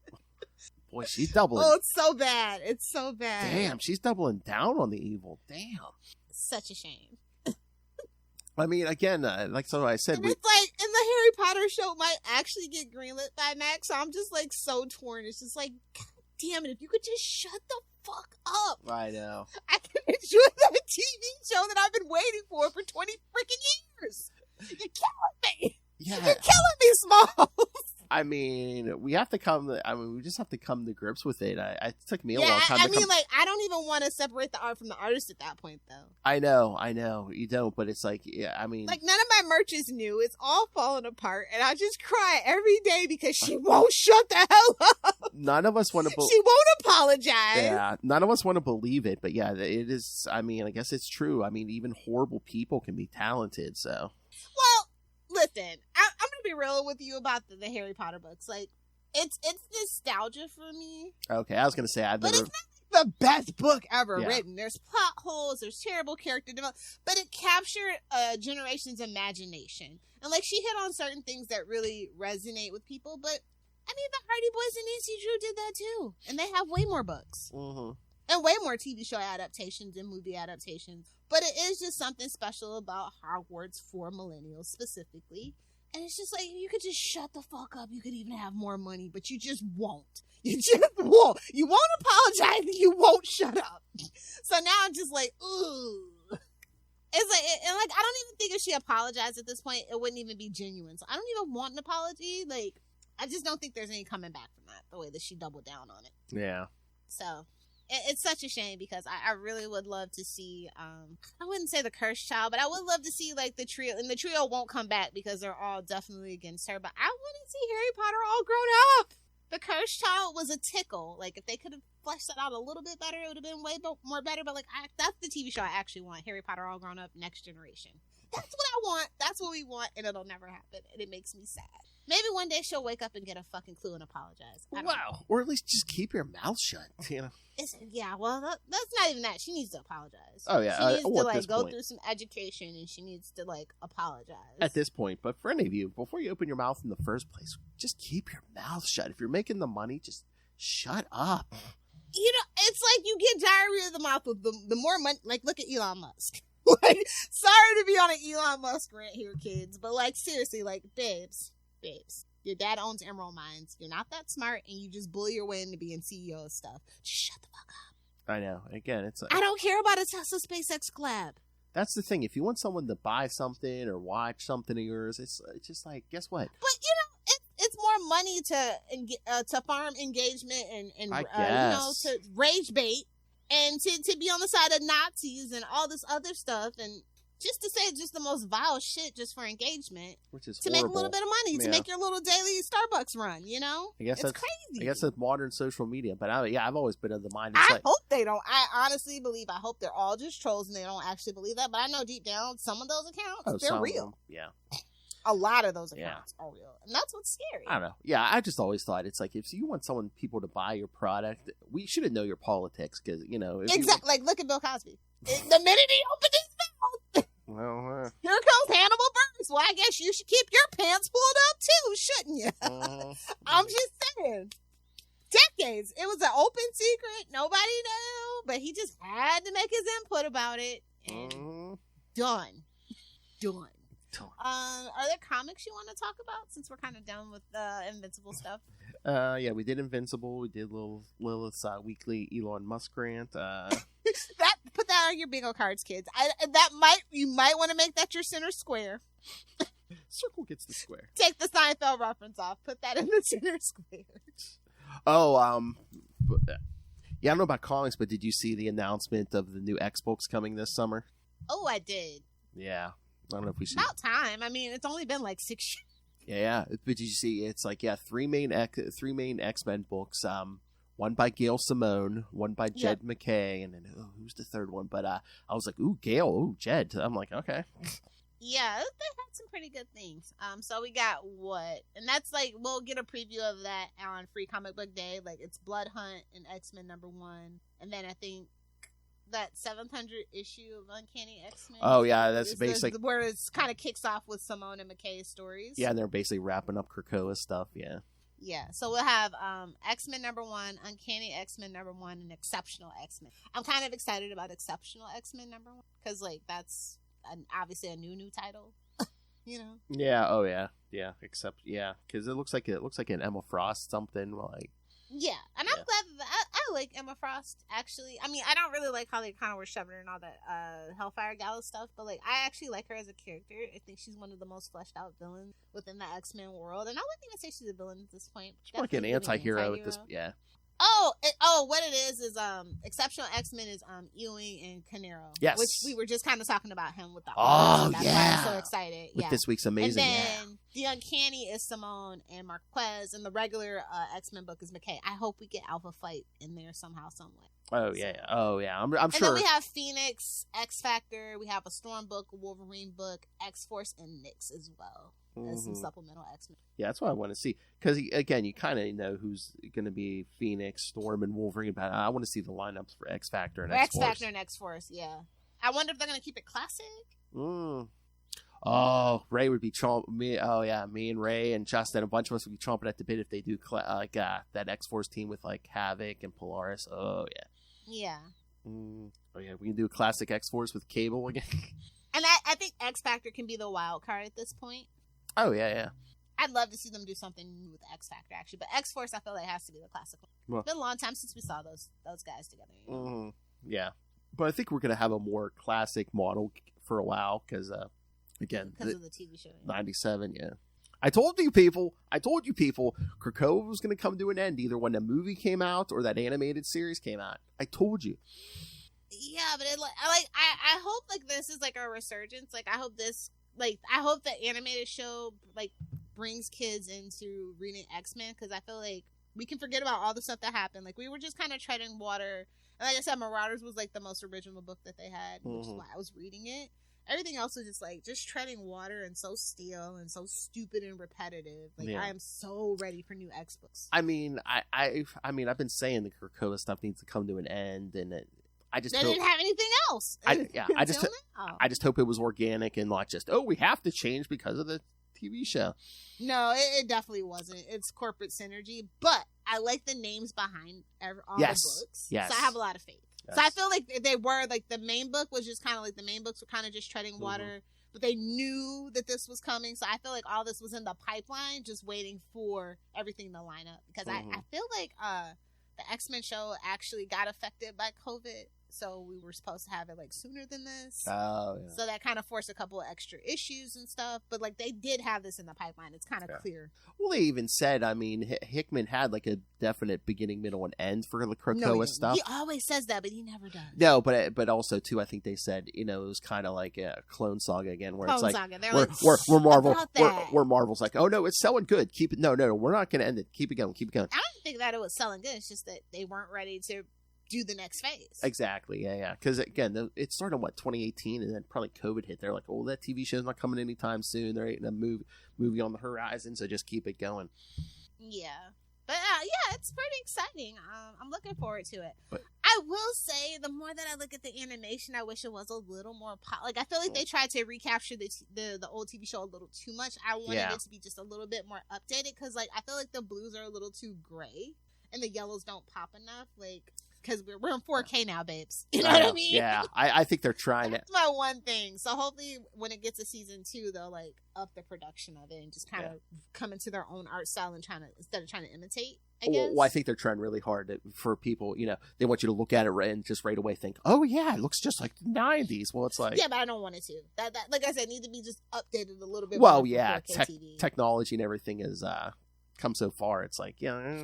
Speaker 1: Boy, she's doubling.
Speaker 3: Oh, it's so bad. It's so bad.
Speaker 1: Damn, she's doubling down on the evil. Damn.
Speaker 3: Such a shame.
Speaker 1: I mean, again, like so I said,
Speaker 3: and it's like, and the Harry Potter show might actually get greenlit by Max, so I'm just like so torn. It's just like, God damn it, if you could just shut the fuck up.
Speaker 1: I know.
Speaker 3: I can enjoy that TV show that I've been waiting for 20 freaking years. You're killing me.
Speaker 1: Yeah.
Speaker 3: You're killing me, Smalls.
Speaker 1: I mean, we just have to come to grips with it. It took me a long time.
Speaker 3: I don't even want to separate the art from the artist at that point, though.
Speaker 1: I know, you don't, but it's like, yeah, I mean,
Speaker 3: like none of my merch is new. It's all falling apart, and I just cry every day because she won't shut the hell up.
Speaker 1: None of us want to.
Speaker 3: She won't apologize.
Speaker 1: Yeah, none of us want to believe it, but yeah, it is. I mean, I guess it's true. I mean, even horrible people can be talented. So,
Speaker 3: well, listen, I'm gonna be real with you about the Harry Potter books. Like, it's nostalgia for me.
Speaker 1: Okay, I was gonna say
Speaker 3: but it's not the best book ever written. There's plot holes, there's terrible character development, but it captured a generation's imagination. And like, she hit on certain things that really resonate with people. But I mean, the Hardy Boys and Nancy Drew did that too, and they have way more books and way more TV show adaptations and movie adaptations. But it is just something special about Hogwarts for millennials specifically. And it's just like, you could just shut the fuck up. You could even have more money, but you just won't. You just won't. You won't apologize and you won't shut up. So now I'm just like, ooh. It's like, and like, I don't even think if she apologized at this point, it wouldn't even be genuine. So I don't even want an apology. Like, I just don't think there's any coming back from that, the way that she doubled down on it.
Speaker 1: Yeah.
Speaker 3: So it's such a shame because I really would love to see, I wouldn't say the cursed child, but I would love to see like the trio, and the trio won't come back because they're all definitely against her, but I want to see Harry Potter all grown up. The cursed child was a tickle. Like, if they could have fleshed that out a little bit better, it would have been way more better, but like, that's the TV show I actually want. Harry Potter all grown up, next generation. That's what I want. That's what we want, and it'll never happen, and it makes me sad. Maybe one day she'll wake up and get a fucking clue and apologize.
Speaker 1: Wow. Or at least just keep your mouth shut, you know?
Speaker 3: Well, that's not even that. She needs to apologize.
Speaker 1: Oh, yeah.
Speaker 3: She needs to, like, go through some education, and she needs to, like, apologize.
Speaker 1: At this point. But for any of you, before you open your mouth in the first place, just keep your mouth shut. If you're making the money, just shut up.
Speaker 3: You know, it's like you get diarrhea of the mouth with the more money. Like, look at Elon Musk. Like, sorry to be on an Elon Musk rant here, kids, but, like, seriously, like, babes, your dad owns Emerald Mines. You're not that smart, and you just bully your way into being CEO of stuff. Just shut the fuck up.
Speaker 1: I know. Again, it's
Speaker 3: I don't care about a Tesla SpaceX collab.
Speaker 1: That's the thing. If you want someone to buy something or watch something of yours, it's just like, guess what?
Speaker 3: But, you know, it's more money to farm engagement and you know, to rage bait and to be on the side of Nazis and all this other stuff, and just to say just the most vile shit just for engagement.
Speaker 1: Which is
Speaker 3: to
Speaker 1: horrible.
Speaker 3: make a little bit of money, to make your little daily Starbucks run, you know?
Speaker 1: It's
Speaker 3: crazy.
Speaker 1: I guess it's modern social media, but I've always been of the mind.
Speaker 3: I hope they don't. I honestly believe, I hope they're all just trolls and they don't actually believe that, but I know deep down, some of those accounts, they're real.
Speaker 1: Yeah.
Speaker 3: A lot of those accounts are real. And that's what's scary.
Speaker 1: I don't know. Yeah, I just always thought it's like, if you want people to buy your product, we shouldn't know your politics because, you know.
Speaker 3: Exactly. Like, look at Bill Cosby. The minute he opened his mouth.
Speaker 1: Well,
Speaker 3: here comes Hannibal Buress. Well, I guess you should keep your pants pulled up too, shouldn't you? I'm just saying. Decades. It was an open secret. Nobody knew. But he just had to make his input about it. And done. Are there comics you want to talk about since we're kind of done with Invincible stuff?
Speaker 1: Yeah, we did Invincible. We did Lilith's weekly Elon Musk rant.
Speaker 3: Put that on your bingo cards, kids. You might want to make that your center square.
Speaker 1: Circle gets the square.
Speaker 3: Take the Seinfeld reference off. Put that in the center square.
Speaker 1: Oh, yeah, I don't know about comics, but did you see the announcement of the new X books coming this summer?
Speaker 3: Oh, I did.
Speaker 1: Yeah. I don't know if we should.
Speaker 3: About time. I mean, it's only been like 6 years.
Speaker 1: Yeah. But did you see? It's like, three main X-Men books. One by Gail Simone, one by Jed McKay, and then who's the third one? But I was like, ooh, Gail, ooh, Jed. I'm like, okay.
Speaker 3: Yeah, they had some pretty good things. So we got what? And that's like, we'll get a preview of that on Free Comic Book Day. Like, it's Blood Hunt and X-Men #1. And then I think that 700 issue of Uncanny X-Men.
Speaker 1: Oh, yeah, that's basically
Speaker 3: where it kind of kicks off with Simone and McKay's stories.
Speaker 1: Yeah, and they're basically wrapping up Krakoa's stuff, yeah.
Speaker 3: Yeah, so we'll have X-Men #1, Uncanny X-Men #1, and Exceptional X-Men. I'm kind of excited about Exceptional X-Men #1 because, like, that's obviously a new title, you know.
Speaker 1: Yeah. Oh yeah. Yeah. Except because it looks like an Emma Frost something like.
Speaker 3: Yeah, and I'm glad that I like Emma Frost, actually. I mean, I don't really like how they kind of were shoving her in all that Hellfire Gala stuff, but, like, I actually like her as a character. I think she's one of the most fleshed out villains within the X-Men world, and I wouldn't even say she's a villain at this point.
Speaker 1: She's like an anti-hero at this, yeah.
Speaker 3: What it is Exceptional X-Men is Ewing and Canero.
Speaker 1: Yes.
Speaker 3: Which we were just kind of talking about him with the
Speaker 1: That's
Speaker 3: why I'm so excited.
Speaker 1: With this week's amazing.
Speaker 3: And then the Uncanny is Simone and Marquez, and the regular X-Men book is McKay. I hope we get Alpha Flight in there somehow, some way.
Speaker 1: Oh, yeah. Oh, yeah. I'm sure.
Speaker 3: And then we have Phoenix, X-Factor, we have a Storm book, a Wolverine book, X-Force, and Nyx as well. As some supplemental X-Men.
Speaker 1: Yeah, that's what I want to see. Because, again, you kind of know who's going to be Phoenix, Storm, and Wolverine. But I want to see the lineups for X-Factor and X-Force.
Speaker 3: X-Factor and X-Force, yeah. I wonder if they're going to keep it classic.
Speaker 1: Oh, Ray would be me and Ray and Justin, a bunch of us would be chomping at the bit if they do that X-Force team with, like, Havoc and Polaris. Oh, yeah.
Speaker 3: Yeah.
Speaker 1: Oh, yeah, we can do a classic X-Force with Cable again.
Speaker 3: And I think X-Factor can be the wild card at this point.
Speaker 1: Oh, yeah.
Speaker 3: I'd love to see them do something new with X-Factor, actually. But X-Force, I feel like has to be the classic one. Well, it's been a long time since we saw those guys together. You know?
Speaker 1: Yeah. But I think we're going to have a more classic model for a while because, again...
Speaker 3: Because of the TV show.
Speaker 1: Yeah. 97, yeah. I told you people, Krakoa was going to come to an end either when the movie came out or that animated series came out. I told you.
Speaker 3: Yeah, but I hope, like, this is, like, a resurgence. Like, I hope the animated show, like, brings kids into reading X-Men, because I feel like we can forget about all the stuff that happened. Like, we were just kind of treading water. And like I said, Marauders was, like, the most original book that they had, which is why I was reading it. Everything else was just, like, just treading water and so stale and so stupid and repetitive. Like, I am so ready for new X books.
Speaker 1: I mean, I've been saying the Krakoa stuff needs to come to an end, and I just
Speaker 3: didn't have anything else.
Speaker 1: I just hope it was organic and not just we have to change because of the TV show.
Speaker 3: No, it definitely wasn't. It's corporate synergy, but I like the names behind all the books.
Speaker 1: Yes.
Speaker 3: So I have a lot of faith. Yes. So I feel like they were like the main book was just kind of like the main books were kind of just treading water, but they knew that this was coming. So I feel like all this was in the pipeline, just waiting for everything to line up. Because I feel like the X-Men show actually got affected by COVID. So we were supposed to have it like sooner than this.
Speaker 1: Oh, yeah.
Speaker 3: So that kind of forced a couple of extra issues and stuff. But like they did have this in the pipeline. It's kind of clear.
Speaker 1: Well, they even said, I mean, Hickman had like a definite beginning, middle, and end for the Krakoa stuff.
Speaker 3: He always says that, but he never does.
Speaker 1: No, but also too, I think they said, it was kind of like a Clone Saga again, where it's like we're Marvel, we're Marvel's like, oh no, it's selling good. Keep it. No, we're not going to end it. Keep it going. I
Speaker 3: don't think that it was selling good. It's just that they weren't ready to do the next phase.
Speaker 1: Exactly, yeah. Because again, it started 2018, and then probably COVID hit. They're like, "Oh, that TV show's not coming anytime soon. There ain't a movie on the horizon, so just keep it going."
Speaker 3: Yeah, but it's pretty exciting. I'm looking forward to it. But I will say, the more that I look at the animation, I wish it was a little more like I feel like they tried to recapture the old TV show a little too much. I wanted it to be just a little bit more updated because, like, I feel like the blues are a little too gray and the yellows don't pop enough. Like, because we're in 4K now, babes. You know what I mean?
Speaker 1: Yeah, I think they're trying
Speaker 3: That's my one thing. So hopefully when it gets to season 2, they'll like up the production of it and just kind of come into their own art style and instead of trying to imitate. I guess.
Speaker 1: Well, I think they're trying really hard for people. They want you to look at it and just right away think, "Oh yeah, it looks just like the '90s." Well, it's like,
Speaker 3: yeah, but I don't want it to. That like I said, need to be just updated a little bit.
Speaker 1: Well,
Speaker 3: more
Speaker 1: yeah, technology and everything has come so far. It's like, yeah.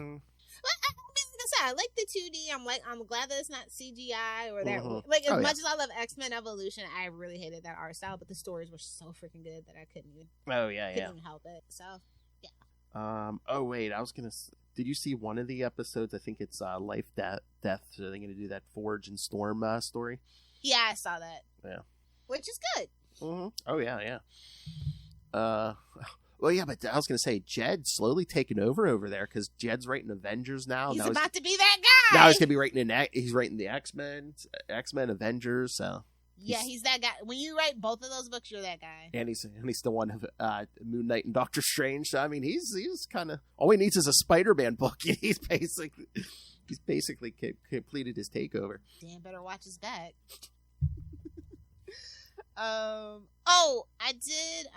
Speaker 3: I like the 2D. I'm glad that it's not CGI or that. Like as much as I love X-Men Evolution, I really hated that art style. But the stories were so freaking good that I couldn't even help it. So yeah.
Speaker 1: Oh wait, I was gonna. Did you see one of the episodes? I think it's Life, Death. So they're gonna do that Forge and Storm story.
Speaker 3: Yeah, I saw that.
Speaker 1: Yeah.
Speaker 3: Which is good.
Speaker 1: Mm-hmm. Oh yeah. Well, yeah, but I was going to say, Jed's slowly taking over there because Jed's writing Avengers now.
Speaker 3: He's about to be that guy.
Speaker 1: Now he's going to be writing he's writing the X-Men, Avengers. So
Speaker 3: yeah, he's that guy. When you write both of those books, you're that guy.
Speaker 1: And he's the one of Moon Knight and Doctor Strange. So I mean, he's kind of all he needs is a Spider-Man book. He's basically completed his takeover.
Speaker 3: Dan better watch his back. I did.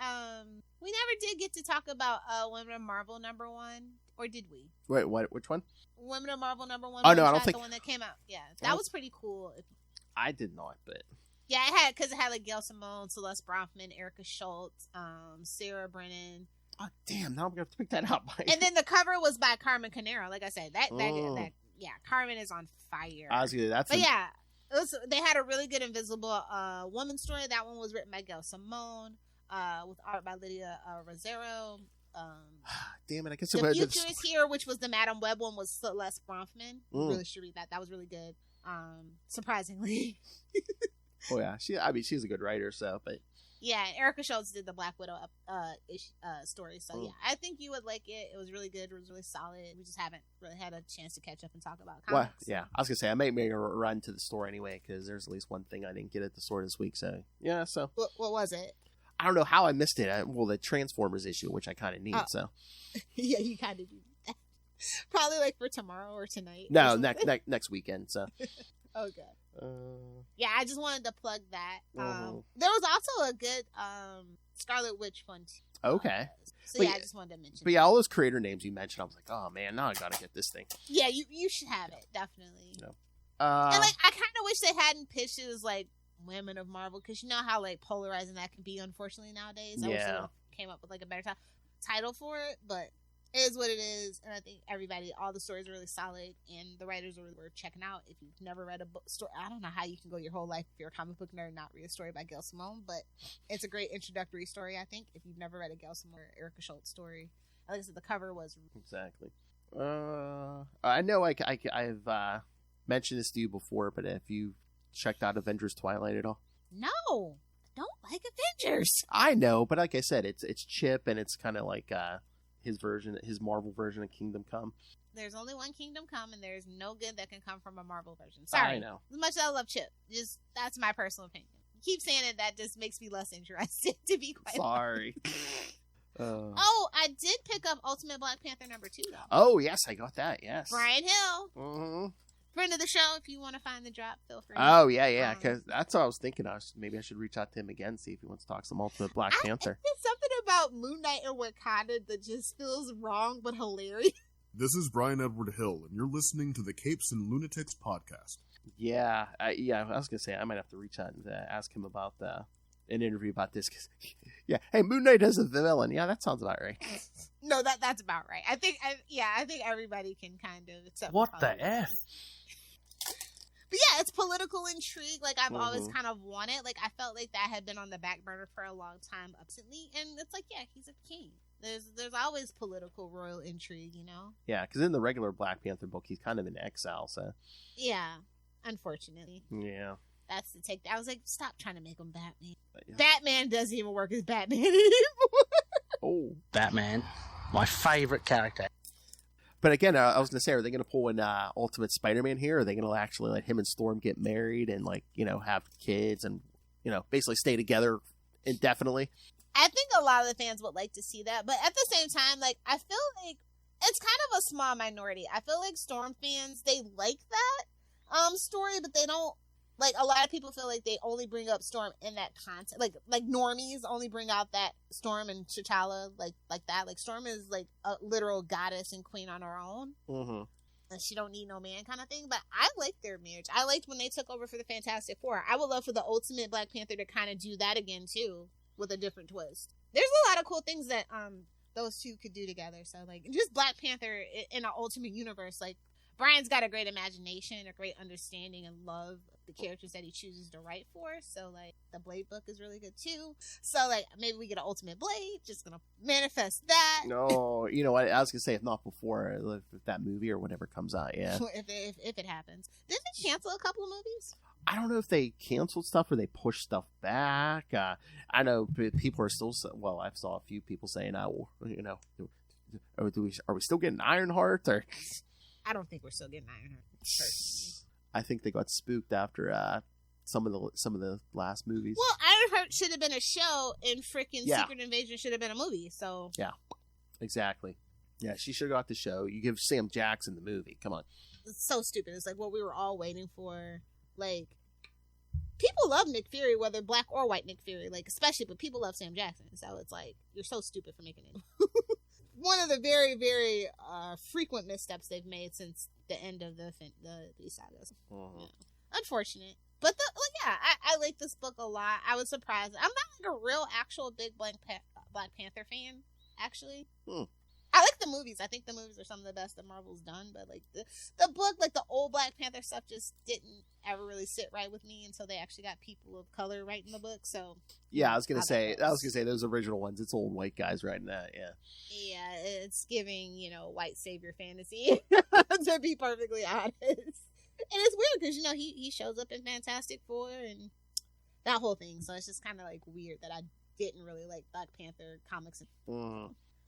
Speaker 3: We never did get to talk about Women of Marvel #1, or did we?
Speaker 1: Wait, what? Which one?
Speaker 3: Women of Marvel #1.
Speaker 1: Oh no, I don't think
Speaker 3: the one that came out. Yeah, that was pretty cool.
Speaker 1: I did not, but
Speaker 3: yeah, it had like Gail Simone, Celeste Bronfman, Erica Schultz, Sarah Brennan.
Speaker 1: Oh damn! Now I'm gonna have to pick that up.
Speaker 3: And then the cover was by Carmen Canero. Like I said, that Carmen is on fire. They had a really good Invisible Woman story. That one was written by Gail Simone, with art by Lydia Rosero.
Speaker 1: Damn it! I guess
Speaker 3: the Future is Here, which was the Madam Web one, was Celeste Bronfman. Really should read that. That was really good. Surprisingly.
Speaker 1: Oh yeah, she's a good writer. So, but
Speaker 3: yeah, and Erica Schultz did the Black Widow story. So yeah, I think you would like it. It was really good. It was really solid. We just haven't really had a chance to catch up and talk about comics.
Speaker 1: Well, yeah, I was gonna say I might make a run to the store anyway because there's at least one thing I didn't get at the store this week. So yeah, so
Speaker 3: what was it?
Speaker 1: I don't know how I missed it. The Transformers issue, which I kind of need. Oh. So
Speaker 3: yeah, you kind of need that. Probably like for tomorrow or tonight.
Speaker 1: No, next weekend. So
Speaker 3: okay. Yeah, I just wanted to plug that. There was also a good Scarlet Witch one too.
Speaker 1: Okay.
Speaker 3: So yeah, I just wanted to mention.
Speaker 1: But yeah, all those creator names you mentioned, I was like, oh man, now I gotta get this thing.
Speaker 3: Yeah, you should have it, definitely. No. And like, I kind of wish they hadn't pitched it as like Women of Marvel, because you know how like polarizing that can be, unfortunately, nowadays. I wish they came up with like a better title for it, but it is what it is. And I think all the stories are really solid, and the writers are worth checking out. If you've never read a book story, I don't know how you can go your whole life if you're a comic book nerd and not read a story by Gail Simone, but it's a great introductory story, I think, if you've never read a Gail Simone or Erica Schultz story. Like I said, the cover was
Speaker 1: exactly. I know I've mentioned this to you before, but if you checked out Avengers Twilight at all?
Speaker 3: No, I don't like Avengers.
Speaker 1: I know, but like I said, it's Chip, and it's kind of like his Marvel version of Kingdom Come.
Speaker 3: There's only one Kingdom Come, and there's no good that can come from a Marvel version. Sorry.
Speaker 1: I know.
Speaker 3: As much as I love Chip, that's my personal opinion. Keep saying it, that just makes me less interested, to be quite
Speaker 1: sorry.
Speaker 3: I did pick up Ultimate Black Panther #2 though.
Speaker 1: Oh yes, I got that. Yes.
Speaker 3: Brian Hill. Mm-hmm. Friend of the show, if you want to find the drop, feel free.
Speaker 1: Oh yeah, because that's what I was thinking. Maybe I should reach out to him again, see if he wants to talk some Ultimate Black Panther.
Speaker 3: There's something about Moon Knight or Wakanda that just feels wrong but hilarious.
Speaker 6: This is Brian Edward Hill, and you're listening to the Capes and Lunatics podcast.
Speaker 1: Yeah, I was gonna say I might have to reach out and ask him about an interview about this. Cause, yeah, hey, Moon Knight as a villain. Yeah, that sounds about right.
Speaker 3: No, that's about right. I think everybody can kind of accept.
Speaker 4: What the F?
Speaker 3: But yeah, it's political intrigue. Like I've always kind of wanted. Like I felt like that had been on the back burner for a long time, absently. And it's like, yeah, he's a king. There's always political royal intrigue, you know. Yeah,
Speaker 1: because in the regular Black Panther book, he's kind of in exile. So
Speaker 3: yeah, unfortunately.
Speaker 1: Yeah.
Speaker 3: That's the take. I was like, stop trying to make him Batman. Yeah. Batman doesn't even work as Batman anymore.
Speaker 1: Oh,
Speaker 4: Batman, my favorite character.
Speaker 1: But again, I was going to say, are they going to pull in Ultimate Spider-Man here? Or are they going to actually let him and Storm get married and, like, you know, have kids and, you know, basically stay together indefinitely?
Speaker 3: I think a lot of the fans would like to see that. But at the same time, like, I feel like it's kind of a small minority. I feel like Storm fans, they like that. story, but they don't, like, a lot of people feel like they only bring up Storm in that context. Like normies only bring out that Storm and T'Challa, like that. Like, Storm is, like, a literal goddess and queen on her own. Mm-hmm. And she don't need no man kind of thing. But I liked their marriage. I liked when they took over for the Fantastic Four. I would love for the Ultimate Black Panther to kind of do that again, too, with a different twist. There's a lot of cool things that those two could do together. So, like, just Black Panther in an Ultimate Universe, like, Brian's got a great imagination, a great understanding and love of the characters that he chooses to write for. So, like, the Blade book is really good, too. So, like, maybe we get an Ultimate Blade. Just gonna manifest that.
Speaker 1: No, you know what? I was gonna say, if not before, if that movie or whatever comes out, yeah.
Speaker 3: if it happens. Didn't they cancel a couple of movies?
Speaker 1: I don't know if they canceled stuff or they pushed stuff back. I know people are still, well, I saw a few people saying, you know, are we still getting Ironheart? Or...
Speaker 3: I don't think we're still getting Ironheart.
Speaker 1: I think they got spooked after some of the last movies.
Speaker 3: Well, Ironheart should have been a show, and freaking Secret Invasion should have been a movie. So
Speaker 1: yeah, exactly. Yeah, she should have got the show. You give Sam Jackson the movie. Come on.
Speaker 3: It's so stupid. It's like what we were all waiting for. Like, people love Nick Fury, whether black or white Nick Fury. Like, especially, but people love Sam Jackson. So it's like, you're so stupid for making it. One of the very, very frequent missteps they've made since the end of these sagas. Yeah. Unfortunate. But I like this book a lot. I was surprised. I'm not like a real actual big Black Panther fan, actually. I like the movies. I think the movies are some of the best that Marvel's done. But like the book, like the old Black Panther stuff, just didn't ever really sit right with me until they actually got people of color writing the book. So
Speaker 1: yeah, I was gonna say those original ones. It's old white guys writing that.
Speaker 3: Yeah, it's giving, you know, white savior fantasy to be perfectly honest. And it's weird because, you know, he shows up in Fantastic Four and that whole thing. So it's just kind of like weird that I didn't really like Black Panther comics.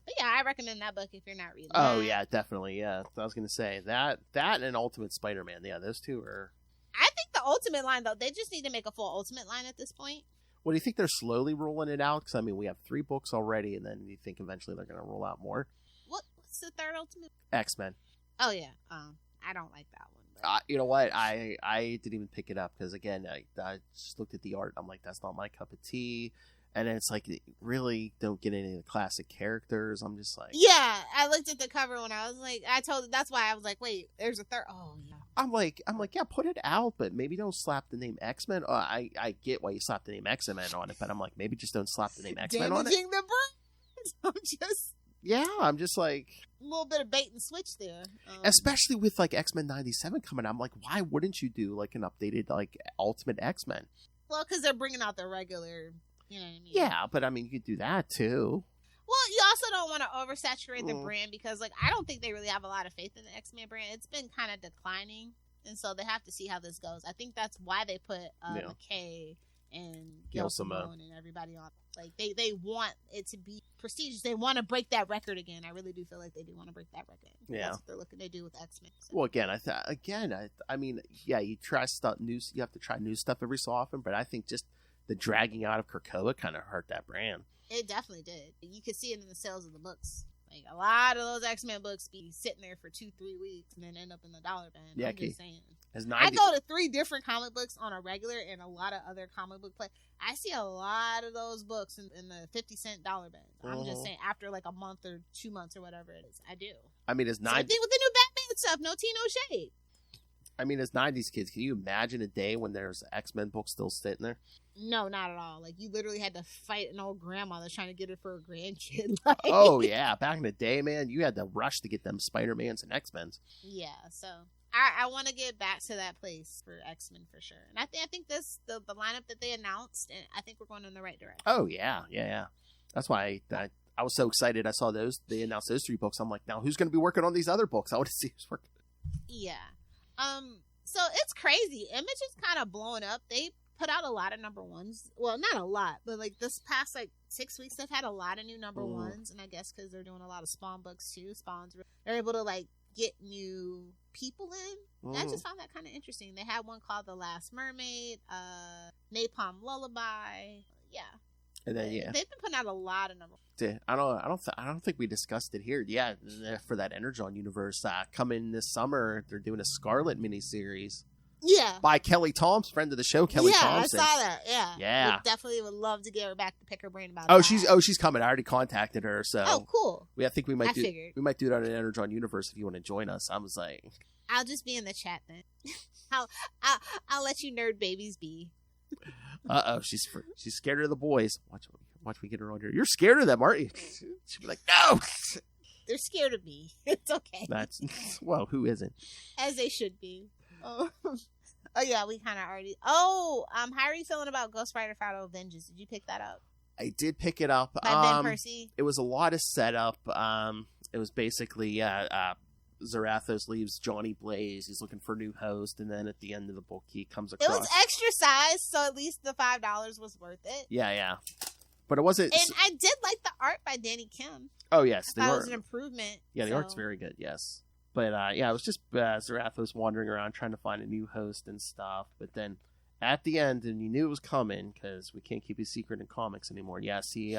Speaker 3: But yeah, I recommend that book if you're not reading.
Speaker 1: Oh yeah, definitely. Yeah, I was gonna say that and Ultimate Spider-Man. Yeah, those two are.
Speaker 3: I think the Ultimate line though, they just need to make a full Ultimate line at this point.
Speaker 1: Well, do you think they're slowly rolling it out? Because I mean, we have 3 books already, and then you think eventually they're gonna roll out more.
Speaker 3: What's the third Ultimate?
Speaker 1: X-Men.
Speaker 3: Oh yeah, I don't like that one. But...
Speaker 1: you know what? I didn't even pick it up because again, I just looked at the art. I'm like, that's not my cup of tea. And then it's like, really don't get any of the classic characters. I'm just like...
Speaker 3: Yeah, I looked at the cover when I was like... That's why I was like, wait, there's a third... Oh, yeah.
Speaker 1: I'm like, yeah, put it out, but maybe don't slap the name X-Men. I get why you slap the name X-Men on it, but I'm like, maybe just don't slap the name X-Men on it.
Speaker 3: Damaging the brand!
Speaker 1: I'm just like...
Speaker 3: A little bit of bait and switch there.
Speaker 1: Especially with, like, X-Men 97 coming out. I'm like, why wouldn't you do, like, an updated, like, Ultimate X-Men?
Speaker 3: Well, because they're bringing out the regular... You know what I mean?
Speaker 1: Yeah, but I mean, you could do that too.
Speaker 3: Well, you also don't want to oversaturate the brand because, like, I don't think they really have a lot of faith in the X-Men brand. It's been kind of declining, and so they have to see how this goes. I think that's why they put McKay and Gail Simone and everybody on. Like, they want it to be prestigious. They want to break that record again. I really do feel like they do want to break that record. Yeah, that's what they're looking to do with X-Men. So.
Speaker 1: Well, again, I mean, yeah, you try stuff new. You have to try new stuff every so often, but I think just the dragging out of Krakoa kind of hurt that brand.
Speaker 3: It definitely did. You could see it in the sales of the books. Like, a lot of those X-Men books be sitting there for 2-3 weeks and then end up in the dollar bin. Yeah, I'm just saying. I go to 3 different comic books on a regular and a lot of other comic book play. I see a lot of those books in the 50-cent dollar bin. I'm just saying, after like a month or 2 months or whatever it is. I do.
Speaker 1: I mean,
Speaker 3: Same thing with the new Batman stuff. No tea, no shade.
Speaker 1: I mean, as 90s kids, can you imagine a day when there's X-Men books still sitting there?
Speaker 3: No, not at all. Like, you literally had to fight an old grandma that's trying to get it for a grandkid. Like...
Speaker 1: Oh, yeah. Back in the day, man, you had to rush to get them Spider-Mans and X-Men's.
Speaker 3: Yeah, so I want to get back to that place for X-Men for sure. And I think this, the lineup that they announced, and I think we're going in the right direction.
Speaker 1: Oh, yeah. That's why I was so excited. I saw they announced those 3 books. I'm like, now who's going to be working on these other books? I want to see who's working.
Speaker 3: Yeah. So it's crazy. Image is kind of blowing up. They put out a lot of number 1s. Well, not a lot, but like this past like 6 weeks, they've had a lot of new number 1s, and I guess because they're doing a lot of Spawn books too. They're able to like get new people in. I just found that kind of interesting. They had one called The Last Mermaid, Napalm Lullaby. Yeah.
Speaker 1: And then
Speaker 3: they've been putting out a lot of numbers.
Speaker 1: I don't think we discussed it here. Yeah, for that Energon universe coming this summer, they're doing a Scarlet miniseries.
Speaker 3: Yeah.
Speaker 1: By Kelly Thompson, friend of the show, Kelly Thompson.
Speaker 3: Yeah, I saw that. Yeah.
Speaker 1: Yeah.
Speaker 3: Definitely would love to get her back to pick her brain about
Speaker 1: that. She's coming. I already contacted her, so.
Speaker 3: Oh, cool.
Speaker 1: I think we might do it on an Energon Universe if you want to join us. I was like,
Speaker 3: I'll just be in the chat then. I'll let you nerd babies be.
Speaker 1: She's scared of the boys. Watch me get her on here. You're scared of them, aren't you? She'll be like, no.
Speaker 3: They're scared of me. It's okay.
Speaker 1: Well, who isn't?
Speaker 3: As they should be. Oh yeah, we kind of already. How are you feeling about Ghost Rider Shadow Vengeance? Did you pick that up?
Speaker 1: I did pick it up.
Speaker 3: By Ben Percy.
Speaker 1: It was a lot of setup. It was basically Zarathos leaves Johnny Blaze. He's looking for a new host, and then at the end of the book, he comes across.
Speaker 3: It was extra size, so at least the $5 was worth it.
Speaker 1: Yeah. But it wasn't.
Speaker 3: And I did like the art by Danny Kim.
Speaker 1: Oh yes,
Speaker 3: I thought it was an improvement.
Speaker 1: Yeah, the art's very good. Yes, but it was just Zarathos wandering around trying to find a new host and stuff. But then at the end, and you knew it was coming because we can't keep a secret in comics anymore. Yes, he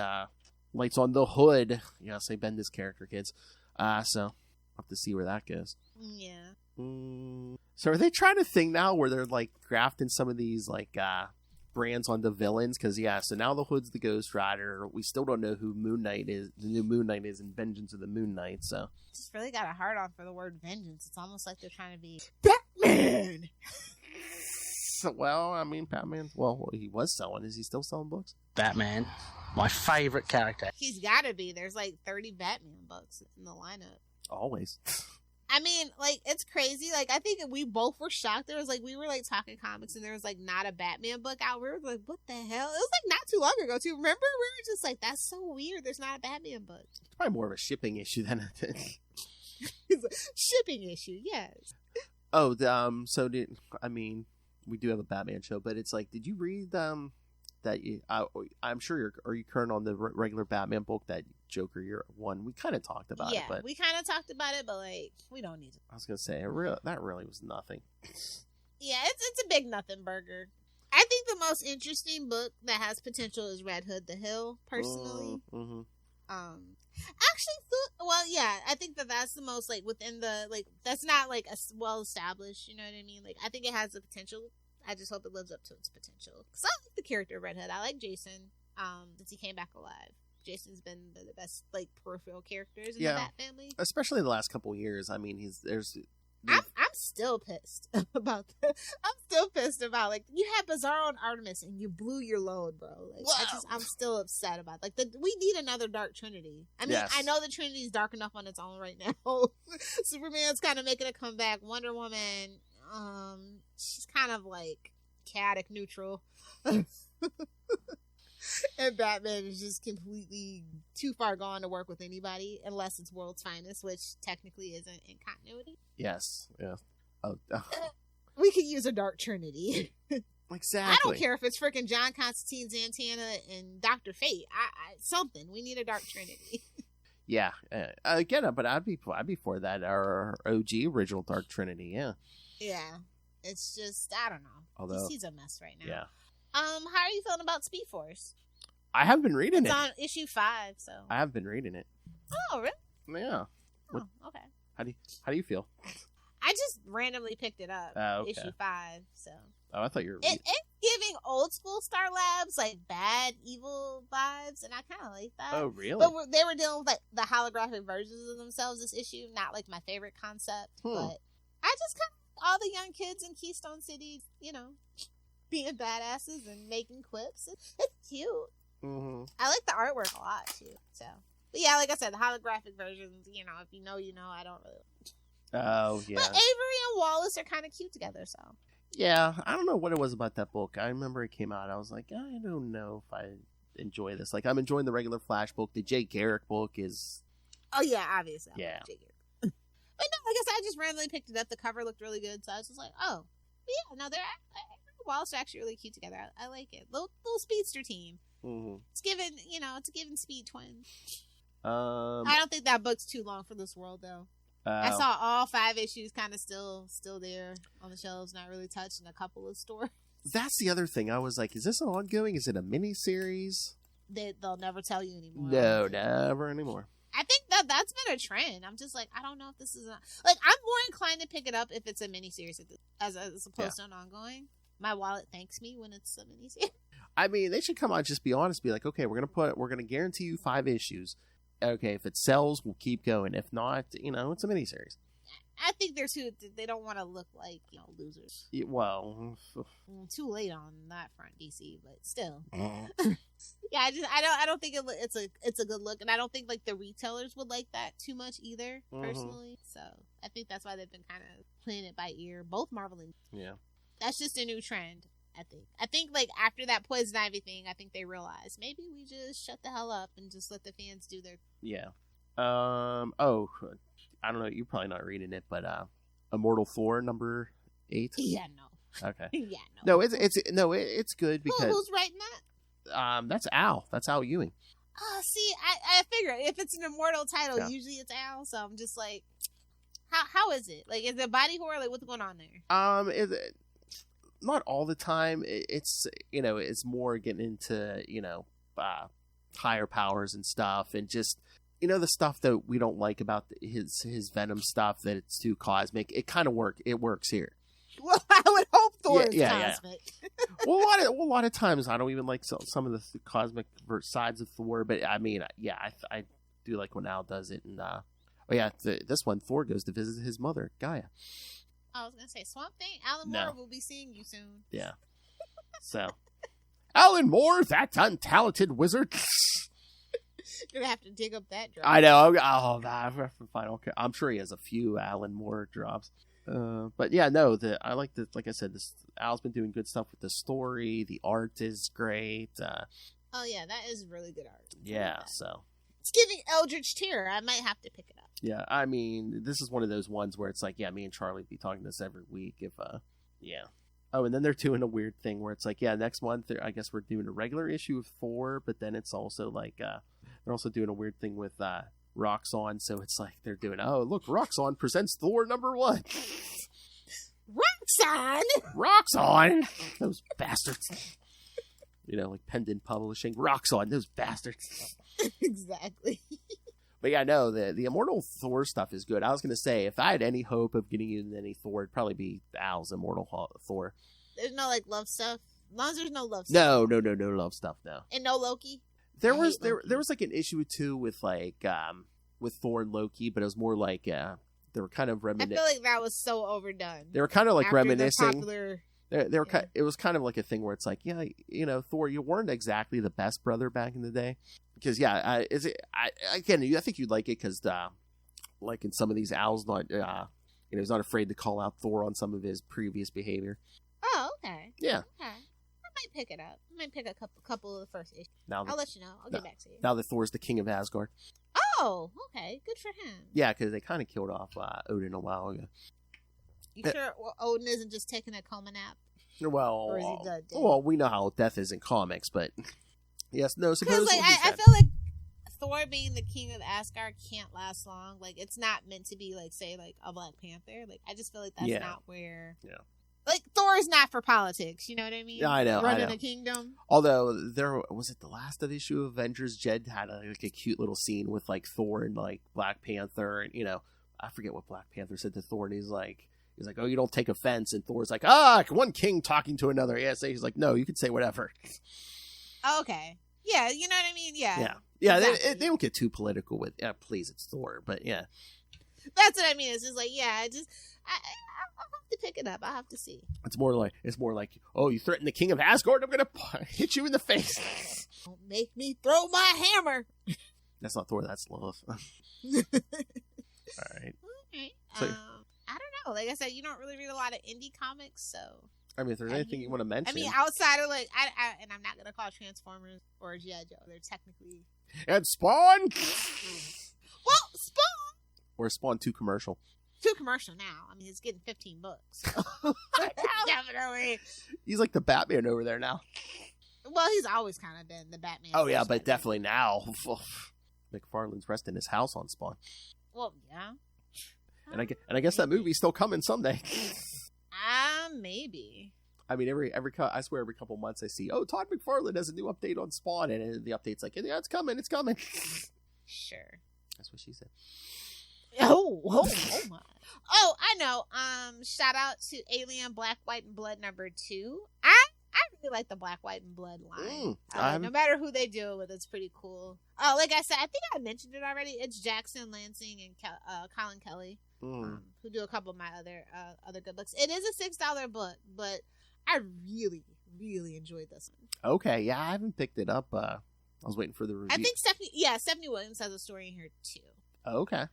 Speaker 1: lights on the hood. Yes, they bend his character, kids. So I'll have to see where that goes.
Speaker 3: Yeah.
Speaker 1: So are they trying a thing now where they're like grafting some of these like brands onto villains? Because so now the Hood's the Ghost Rider. We still don't know who Moon Knight is. The new Moon Knight is in Vengeance of the Moon Knight. So
Speaker 3: just really got a hard on for the word vengeance. It's almost like they're trying to be Batman.
Speaker 1: Well, I mean, Batman. Well, he was selling. Is he still selling books?
Speaker 4: Batman, my favorite character.
Speaker 3: He's got to be. There's like 30 Batman books in the lineup.
Speaker 1: Always.
Speaker 3: I mean, like, it's crazy. Like, I think we both were shocked. There was, like, we were, like, talking comics, and there was, like, not a Batman book out. We were like, what the hell? It was, like, not too long ago, too. Remember? We were just like, that's so weird. There's not a Batman book.
Speaker 1: It's probably more of a shipping issue than a thing.
Speaker 3: Shipping issue, yes.
Speaker 1: Oh, we do have a Batman show, but it's like, did you read that? I'm sure are you current on the regular Batman book, that Joker Year One? We kind of talked about it, but
Speaker 3: we kind of talked about it, but like we don't need to.
Speaker 1: I was gonna say that really was nothing.
Speaker 3: Yeah, it's a big nothing burger. I think the most interesting book that has potential is Red Hood the Hill. Personally, I think that's the most like within the like that's not like a well established. You know what I mean? Like I think it has the potential. I just hope it lives up to its potential. Because I like the character of Red Hood. I like Jason. Since he came back alive, Jason's been the best like peripheral characters in the Bat family,
Speaker 1: especially in the last couple of years. I mean,
Speaker 3: I'm still pissed about that. I'm still pissed about like you had Bizarro and Artemis and you blew your load, bro. Like I'm still upset about it. Like we need another Dark Trinity. I mean, I know the Trinity's dark enough on its own right now. Superman's kind of making a comeback. Wonder Woman. She's kind of like chaotic neutral. And Batman is just completely too far gone to work with anybody unless it's World's Finest, which technically isn't in continuity.
Speaker 1: Yes. Yeah. Oh.
Speaker 3: We could use a Dark Trinity.
Speaker 1: Exactly.
Speaker 3: I don't care if it's freaking John Constantine, Zatanna, and Dr. Fate. Something. We need a Dark Trinity.
Speaker 1: Yeah. Again, but I'd be for that. Our OG original Dark Trinity. Yeah.
Speaker 3: Yeah. It's just, I don't know.
Speaker 1: Although,
Speaker 3: he's a mess right now.
Speaker 1: Yeah.
Speaker 3: How are you feeling about Speed Force?
Speaker 1: I have been reading it.
Speaker 3: It's on issue 5, so.
Speaker 1: I have been reading it.
Speaker 3: Oh, really?
Speaker 1: Yeah.
Speaker 3: Oh, okay.
Speaker 1: How do you feel?
Speaker 3: I just randomly picked it up.
Speaker 1: Okay.
Speaker 3: Issue 5, so.
Speaker 1: Oh, I thought you were.
Speaker 3: It's giving old school Star Labs, like bad, evil vibes, and I kind of like that.
Speaker 1: Oh, really?
Speaker 3: But they were dealing with like the holographic versions of themselves this issue. Not like my favorite concept, but I just kind of all the young kids in Keystone City, being badasses and making quips. It's cute.
Speaker 1: Mm-hmm.
Speaker 3: I like the artwork a lot too. So, but yeah, like I said, the holographic versions. If you know, I don't really.
Speaker 1: Oh yeah.
Speaker 3: But Avery and Wallace are kind of cute together. So.
Speaker 1: Yeah, I don't know what it was about that book. I remember it came out. I was like, I don't know if I enjoy this. Like, I'm enjoying the regular Flash book. The Jay Garrick book is.
Speaker 3: Oh yeah, obviously.
Speaker 1: Yeah.
Speaker 3: Jay Garrick. But no, like I said, I just randomly picked it up. The cover looked really good, so I was just like, oh, yeah, no, Wallace are actually really cute together. I like it. Little speedster team.
Speaker 1: Mm-hmm.
Speaker 3: It's given Speed Twin.
Speaker 1: I
Speaker 3: don't think that book's too long for this world though. I saw all 5 issues kind of still there on the shelves, not really touched in a couple of stores.
Speaker 1: That's the other thing. I was like, is this an ongoing? Is it a mini series?
Speaker 3: They'll never tell you anymore.
Speaker 1: No, never anymore.
Speaker 3: I think that's been a trend. I'm just like, I don't know if this is like, I'm more inclined to pick it up if it's a miniseries as opposed to an ongoing. My wallet thanks me when it's a miniseries.
Speaker 1: I mean, they should come out, just be honest, be like, okay, we're gonna guarantee you 5 issues. Okay, if it sells, we'll keep going. If not, it's a miniseries.
Speaker 3: I think they don't want to look like, losers.
Speaker 1: Yeah, well,
Speaker 3: too late on that front, DC, but still. Yeah, I don't think it's a good look, and I don't think like the retailers would like that too much either, personally. So I think that's why they've been kind of playing it by ear, both Marvel and
Speaker 1: yeah. That's
Speaker 3: just a new trend. I think like after that Poison Ivy thing, I think they realized maybe we just shut the hell up and just let the fans do their.
Speaker 1: Yeah. Oh, I don't know. You're probably not reading it, but Immortal Thor number 8.
Speaker 3: Yeah, no.
Speaker 1: Okay.
Speaker 3: Yeah,
Speaker 1: no. It's good because
Speaker 3: who's writing that?
Speaker 1: That's Al. That's Al Ewing.
Speaker 3: See, I figure if it's an Immortal title, usually it's Al. So I'm just like, how is it? Like, is it body horror? Like, what's going on there?
Speaker 1: Not all the time. It's it's more getting into higher powers and stuff, and just the stuff that we don't like about his Venom stuff, that it's too cosmic. It kind of works here.
Speaker 3: Well, I would hope Thor is cosmic.
Speaker 1: Yeah. Well, a lot of times I don't even like some of the cosmic sides of Thor, but I mean, yeah, I do like when Al does it, and this one Thor goes to visit his mother, Gaia.
Speaker 3: I was gonna say Swamp Thing. Alan Moore will be seeing you soon.
Speaker 1: Yeah. So, Alan Moore, that untalented wizard.
Speaker 3: You're gonna have to dig up that drop.
Speaker 1: I know. Oh, fine. Okay. I'm sure he has a few Alan Moore drops. But yeah, no. I like the. Like I said, Al's been doing good stuff with the story. The art is great.
Speaker 3: Oh yeah, that is really good art.
Speaker 1: Yeah. So.
Speaker 3: It's giving Eldritch Terror. I might have to pick it up.
Speaker 1: Yeah, I mean, this is one of those ones where it's like, yeah, me and Charlie be talking this every week. Yeah. Oh, and then they're doing a weird thing where it's like, yeah, next month, I guess we're doing a regular issue of Thor, but then it's also like, they're also doing a weird thing with Roxxon, so it's like they're doing, oh, look, Roxxon presents Thor #1. Roxxon! Those bastards. Like Pendant Publishing. Roxxon, those bastards.
Speaker 3: Exactly.
Speaker 1: But yeah, no, the Immortal Thor stuff is good. I was going to say, if I had any hope of getting into any Thor, it'd probably be Al's Immortal Thor.
Speaker 3: There's no, like, love stuff? As long as there's no love
Speaker 1: stuff. No love stuff, no.
Speaker 3: And no Loki?
Speaker 1: There was like an issue or two with, like, with Thor and Loki, but it was more like, they were kind of reminiscing.
Speaker 3: I feel like that was so overdone.
Speaker 1: They were kind of like
Speaker 3: after
Speaker 1: reminiscing. They were it was kind of like a thing where it's like, yeah, Thor, you weren't exactly the best brother back in the day. Because I think you'd like it because, like in some of these Al's not, he's not afraid to call out Thor on some of his previous behavior.
Speaker 3: Oh, okay.
Speaker 1: Yeah.
Speaker 3: Okay. I might pick it up. I might pick a couple of the first issues. I'll let you know. I'll get back to you.
Speaker 1: Now that Thor's the king of Asgard.
Speaker 3: Oh, okay. Good for him.
Speaker 1: Yeah, because they kind of killed off Odin a while ago.
Speaker 3: You sure Odin isn't just taking a coma nap?
Speaker 1: Well,
Speaker 3: or is he dead?
Speaker 1: Well, we know how death is in comics, but yes, no.
Speaker 3: Because I feel like Thor being the king of Asgard can't last long. Like, it's not meant to be like, say, like a Black Panther. Like, I just feel like that's not where. Yeah. Like, Thor is not for politics. You know what I mean?
Speaker 1: Yeah, I know.
Speaker 3: Running a kingdom.
Speaker 1: Although was it the last issue of Avengers? Jed had a cute little scene with like Thor and like Black Panther, and I forget what Black Panther said to Thor, and he's like, oh, you don't take offense, and Thor's like, one king talking to another. Yeah, so he's like, no, you can say whatever.
Speaker 3: Okay. Yeah, you know what I mean? Yeah.
Speaker 1: Yeah, exactly. They don't get too political with, please, it's Thor, but yeah.
Speaker 3: That's what I mean. It's just like, yeah, I'll have to pick it up. I'll have to see.
Speaker 1: It's more like, oh, you threaten the king of Asgard? I'm going to hit you in the face.
Speaker 3: Don't make me throw my hammer.
Speaker 1: That's not Thor, that's Lilith. All right.
Speaker 3: Okay. So, I don't know. Like I said, you don't really read a lot of indie comics, so.
Speaker 1: I mean, if there's anything you want to mention.
Speaker 3: I mean, outside of like, and I'm not going to call Transformers or G.I. Joe. They're technically.
Speaker 1: And Spawn!
Speaker 3: Well, Spawn!
Speaker 1: Or Spawn 2 commercial.
Speaker 3: 2 commercial now. I mean, he's getting $15. Definitely.
Speaker 1: He's like the Batman over there now.
Speaker 3: Well, he's always kind of been the Batman.
Speaker 1: Oh, yeah, but definitely now. McFarlane's resting his house on Spawn.
Speaker 3: Well, yeah.
Speaker 1: And I guess that movie's still coming someday.
Speaker 3: Maybe.
Speaker 1: I mean, I swear every couple months I see, Todd McFarlane has a new update on Spawn, and the update's like, yeah, it's coming.
Speaker 3: Sure.
Speaker 1: That's what she said.
Speaker 3: Oh my. Oh, I know. Shout out to Alien Black, White, and Blood #2. I really like the Black, White, and Blood line. No matter who they do it with, it's pretty cool. Like I said, I think I mentioned it already. It's Jackson Lansing and Colin Kelly, who do a couple of my other good books. It is a $6 book, but I really, really enjoyed this one.
Speaker 1: Okay, yeah, I haven't picked it up. I was waiting for the review.
Speaker 3: I think Stephanie Williams has a story in here too.
Speaker 1: Okay.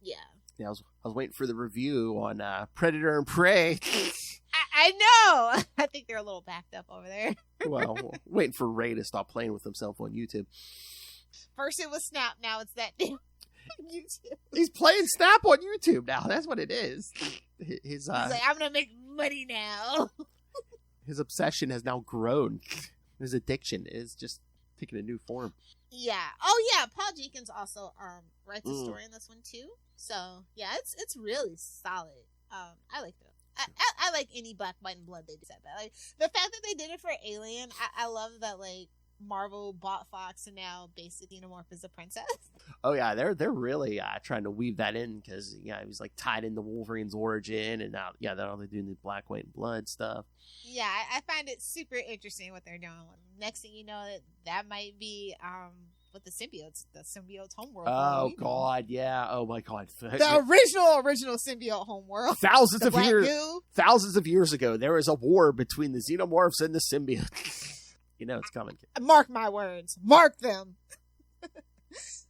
Speaker 3: Yeah.
Speaker 1: Yeah, I was waiting for the review on Predator and Prey.
Speaker 3: I know. I think they're a little backed up over there.
Speaker 1: Well, waiting for Ray to stop playing with himself on YouTube.
Speaker 3: First it was Snap, now it's that damn YouTube.
Speaker 1: He's playing Snap on YouTube now. That's what it is. He's
Speaker 3: like, I'm gonna make money now.
Speaker 1: His obsession has now grown. His addiction is just taking a new form.
Speaker 3: Yeah. Oh yeah. Paul Jenkins also writes a story in this one too. So yeah, it's really solid. I like it. I like any Black, White, and Blood they did that. Like the fact that they did it for Alien, I love that like Marvel bought Fox and now basically Xenomorph is a princess.
Speaker 1: Oh yeah, they're really trying to weave that in because he was like tied into Wolverine's origin and now they're doing the Black, White, and Blood stuff.
Speaker 3: Yeah, I find it super interesting what they're doing. Next thing you know, that might be with the symbiote's homeworld.
Speaker 1: Oh God, yeah. Oh my God,
Speaker 3: the original symbiote homeworld.
Speaker 1: Thousands of years ago, there was a war between the xenomorphs and the symbiotes. You know it's coming.
Speaker 3: Mark my words. Mark them.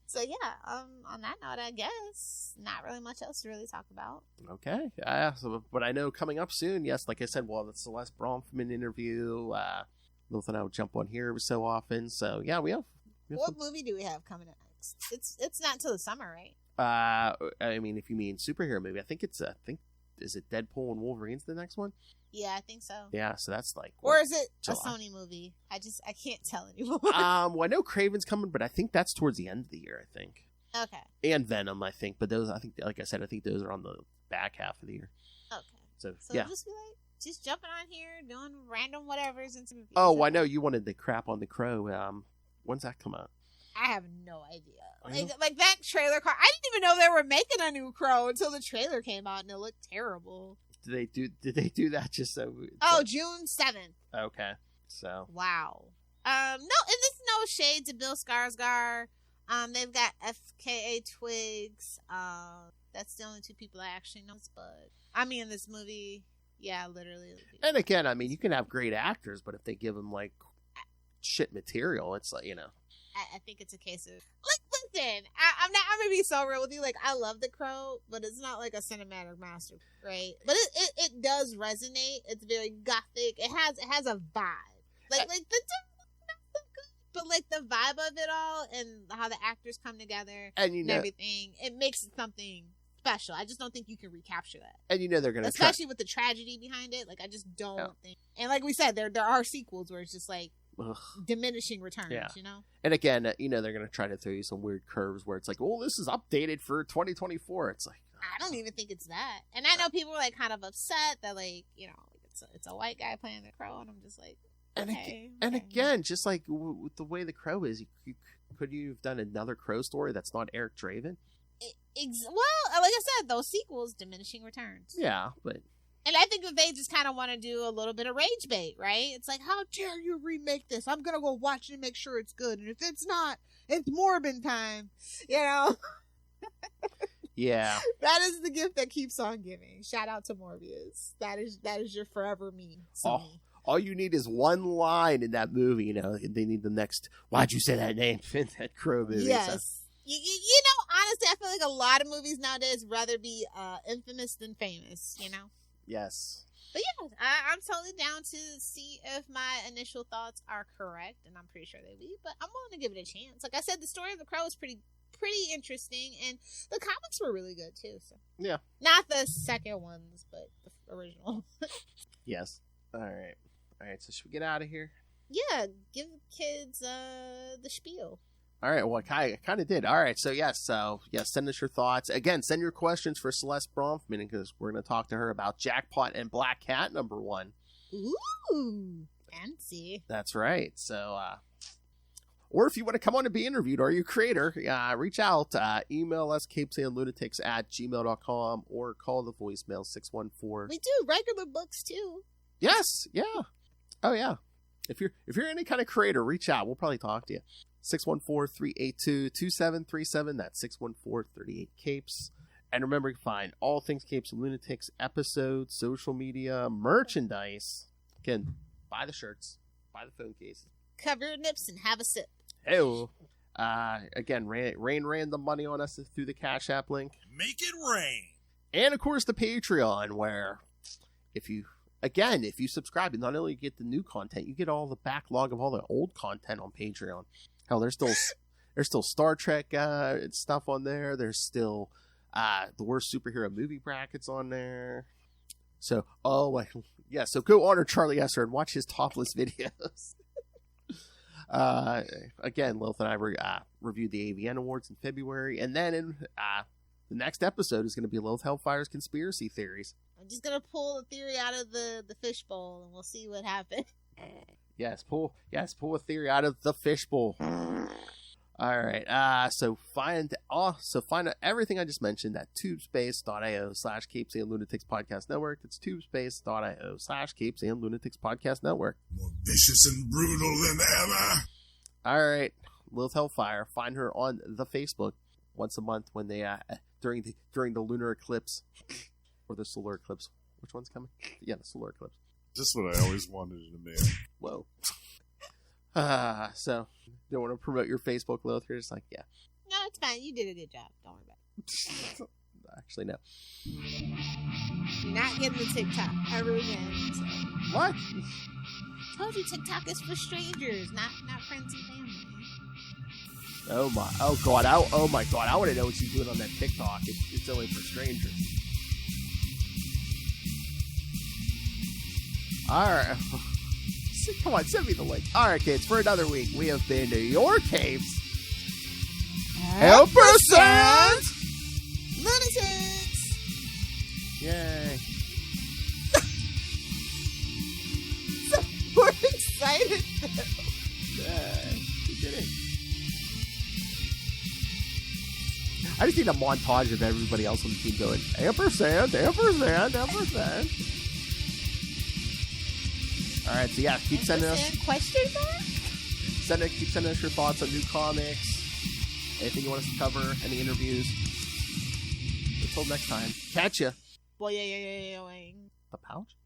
Speaker 3: So yeah, on that note, I guess not really much else to really talk about.
Speaker 1: Okay, but I know coming up soon. Yes, like I said, well, the Celeste Bronfman interview. Lilith and I would jump on here so often. So yeah, we have.
Speaker 3: What movie do we have coming up next? It's not until the summer, right?
Speaker 1: I mean, if you mean superhero movie, I think is it Deadpool and Wolverine's the next one?
Speaker 3: Yeah, I think so.
Speaker 1: Yeah, so that's like
Speaker 3: or is it July? A Sony movie? I can't tell anymore.
Speaker 1: Well, I know Craven's coming, but I think that's towards the end of the year. I think.
Speaker 3: Okay.
Speaker 1: And Venom, I think, but those I think, like I said, I think those are on the back half of the year.
Speaker 3: Okay.
Speaker 1: So
Speaker 3: yeah. Just jumping on here, doing random whatevers and some.
Speaker 1: Oh, well, I know you wanted the crap on the Crow. When's that come out?
Speaker 3: I have no idea. Like that trailer car. I didn't even know they were making a new Crow until the trailer came out and it looked terrible.
Speaker 1: Did they do that just so?
Speaker 3: June 7th.
Speaker 1: Okay. So.
Speaker 3: Wow. No, and this is no shade to Bill Skarsgård. They've got FKA Twigs. That's the only two people I actually know. But I mean, this movie, yeah, literally.
Speaker 1: And again, I mean, you can have great actors, but if they give them like shit material, it's like, you know.
Speaker 3: I think it's a case of listen, I'm gonna be so real with you. Like, I love The Crow, but it's not like a cinematic masterpiece, right? But it does resonate. It's very gothic. It has a vibe. Like the not so good, but like the vibe of it all and how the actors come together and everything, it makes it something special. I just don't think you can recapture that.
Speaker 1: And they're gonna
Speaker 3: especially with the tragedy behind it. Like, I just don't think. And like we said, there are sequels where it's just like. Ugh. Diminishing returns, you know?
Speaker 1: And again, they're going to try to throw you some weird curves where it's like, oh, this is updated for 2024. It's like...
Speaker 3: I don't even think it's that. And I know people are like kind of upset that like, you know, it's a white guy playing the Crow, and I'm just like, okay.
Speaker 1: And again, just like with the way the Crow is, could you have done another Crow story that's not Eric Draven?
Speaker 3: Well, like I said, those sequels, diminishing returns.
Speaker 1: Yeah, but...
Speaker 3: And I think that they just kind of want to do a little bit of rage bait, right? It's like, how dare you remake this? I'm going to go watch it and make sure it's good. And if it's not, it's Morbin time, you know?
Speaker 1: Yeah.
Speaker 3: That is the gift that keeps on giving. Shout out to Morbius. That is your forever meme.
Speaker 1: All you need is one line in that movie, you know? They need the next, why'd you say that name in that Crow movie?
Speaker 3: Yes. So. You know, honestly, I feel like a lot of movies nowadays rather be infamous than famous, you know?
Speaker 1: Yes.
Speaker 3: But yeah, I'm totally down to see if my initial thoughts are correct, and I'm pretty sure they will be, but I'm willing to give it a chance. Like I said, the story of the Crow is pretty interesting, and the comics were really good too. So
Speaker 1: yeah.
Speaker 3: Not the second ones, but the original.
Speaker 1: Yes. All right, so should we get out of here?
Speaker 3: Yeah, give kids the spiel.
Speaker 1: All right, well, I kind of did. All right, so send us your thoughts. Again, send your questions for Celeste Bronfman, because we're going to talk to her about Jackpot and Black Cat #1.
Speaker 3: Ooh, fancy.
Speaker 1: That's right. So, Or if you want to come on and be interviewed, or you're a creator, reach out. Email us, CapesandLunatics@gmail.com, or call the voicemail 614.
Speaker 3: We do regular books too.
Speaker 1: Yes, yeah. Oh yeah. If you're any kind of creator, reach out. We'll probably talk to you. 614-382-2737. That's 614-38-CAPES. And remember, you can find all things Capes and Lunatics, episodes, social media, merchandise. Again, buy the shirts, buy the phone cases.
Speaker 3: Cover your nips and have a sip.
Speaker 1: Hey, again, Rain ran the money on us through the Cash App link.
Speaker 7: Make it rain.
Speaker 1: And, of course, the Patreon, where if you subscribe, you not only get the new content, you get all the backlog of all the old content on Patreon. Hell, there's still Star Trek stuff on there. There's still the worst superhero movie brackets on there. So, so go honor Charlie Esser and watch his topless videos. Again, Lilith and I reviewed the AVN Awards in February, and then in the next episode is going to be Lilith Hellfire's conspiracy theories.
Speaker 3: I'm just going to pull a theory out of the fishbowl, and we'll see what happens.
Speaker 1: Yes, pull a theory out of the fishbowl. All right. So find out everything I just mentioned at tubespace.io/Capes and Lunatics Podcast Network. It's tubespace.io/Capes and Lunatics Podcast Network.
Speaker 6: More vicious and brutal than ever.
Speaker 1: All right. Lilith Hellfire. Find her on the Facebook once a month when they during the lunar eclipse or the solar eclipse. Which one's coming? Yeah, the solar eclipse.
Speaker 6: Just what I always wanted in a man.
Speaker 1: Whoa. So, don't want to promote your Facebook, Lilith? You're just like, yeah.
Speaker 3: No, it's fine. You did a good job. Don't worry about it.
Speaker 1: Actually, no.
Speaker 3: You're not getting the TikTok ever again. So.
Speaker 1: What?
Speaker 3: I told you TikTok is for strangers, not friends and family.
Speaker 1: Oh my god! Oh my god! I want to know what she's doing on that TikTok. It's only for strangers. All right. Come on, send me the link. All right, kids, for another week, we have been to your Capes. Ampersand
Speaker 3: Lunatics!
Speaker 1: Yay.
Speaker 3: So we're excited.
Speaker 1: Yeah, we did it. I just need a montage of everybody else on the team going, Ampersand. All right, so yeah, keep sending us
Speaker 3: question mark?
Speaker 1: Keep sending us your thoughts on new comics, anything you want us to cover, any interviews. Until next time, catch ya.
Speaker 3: Boing.
Speaker 1: The pouch?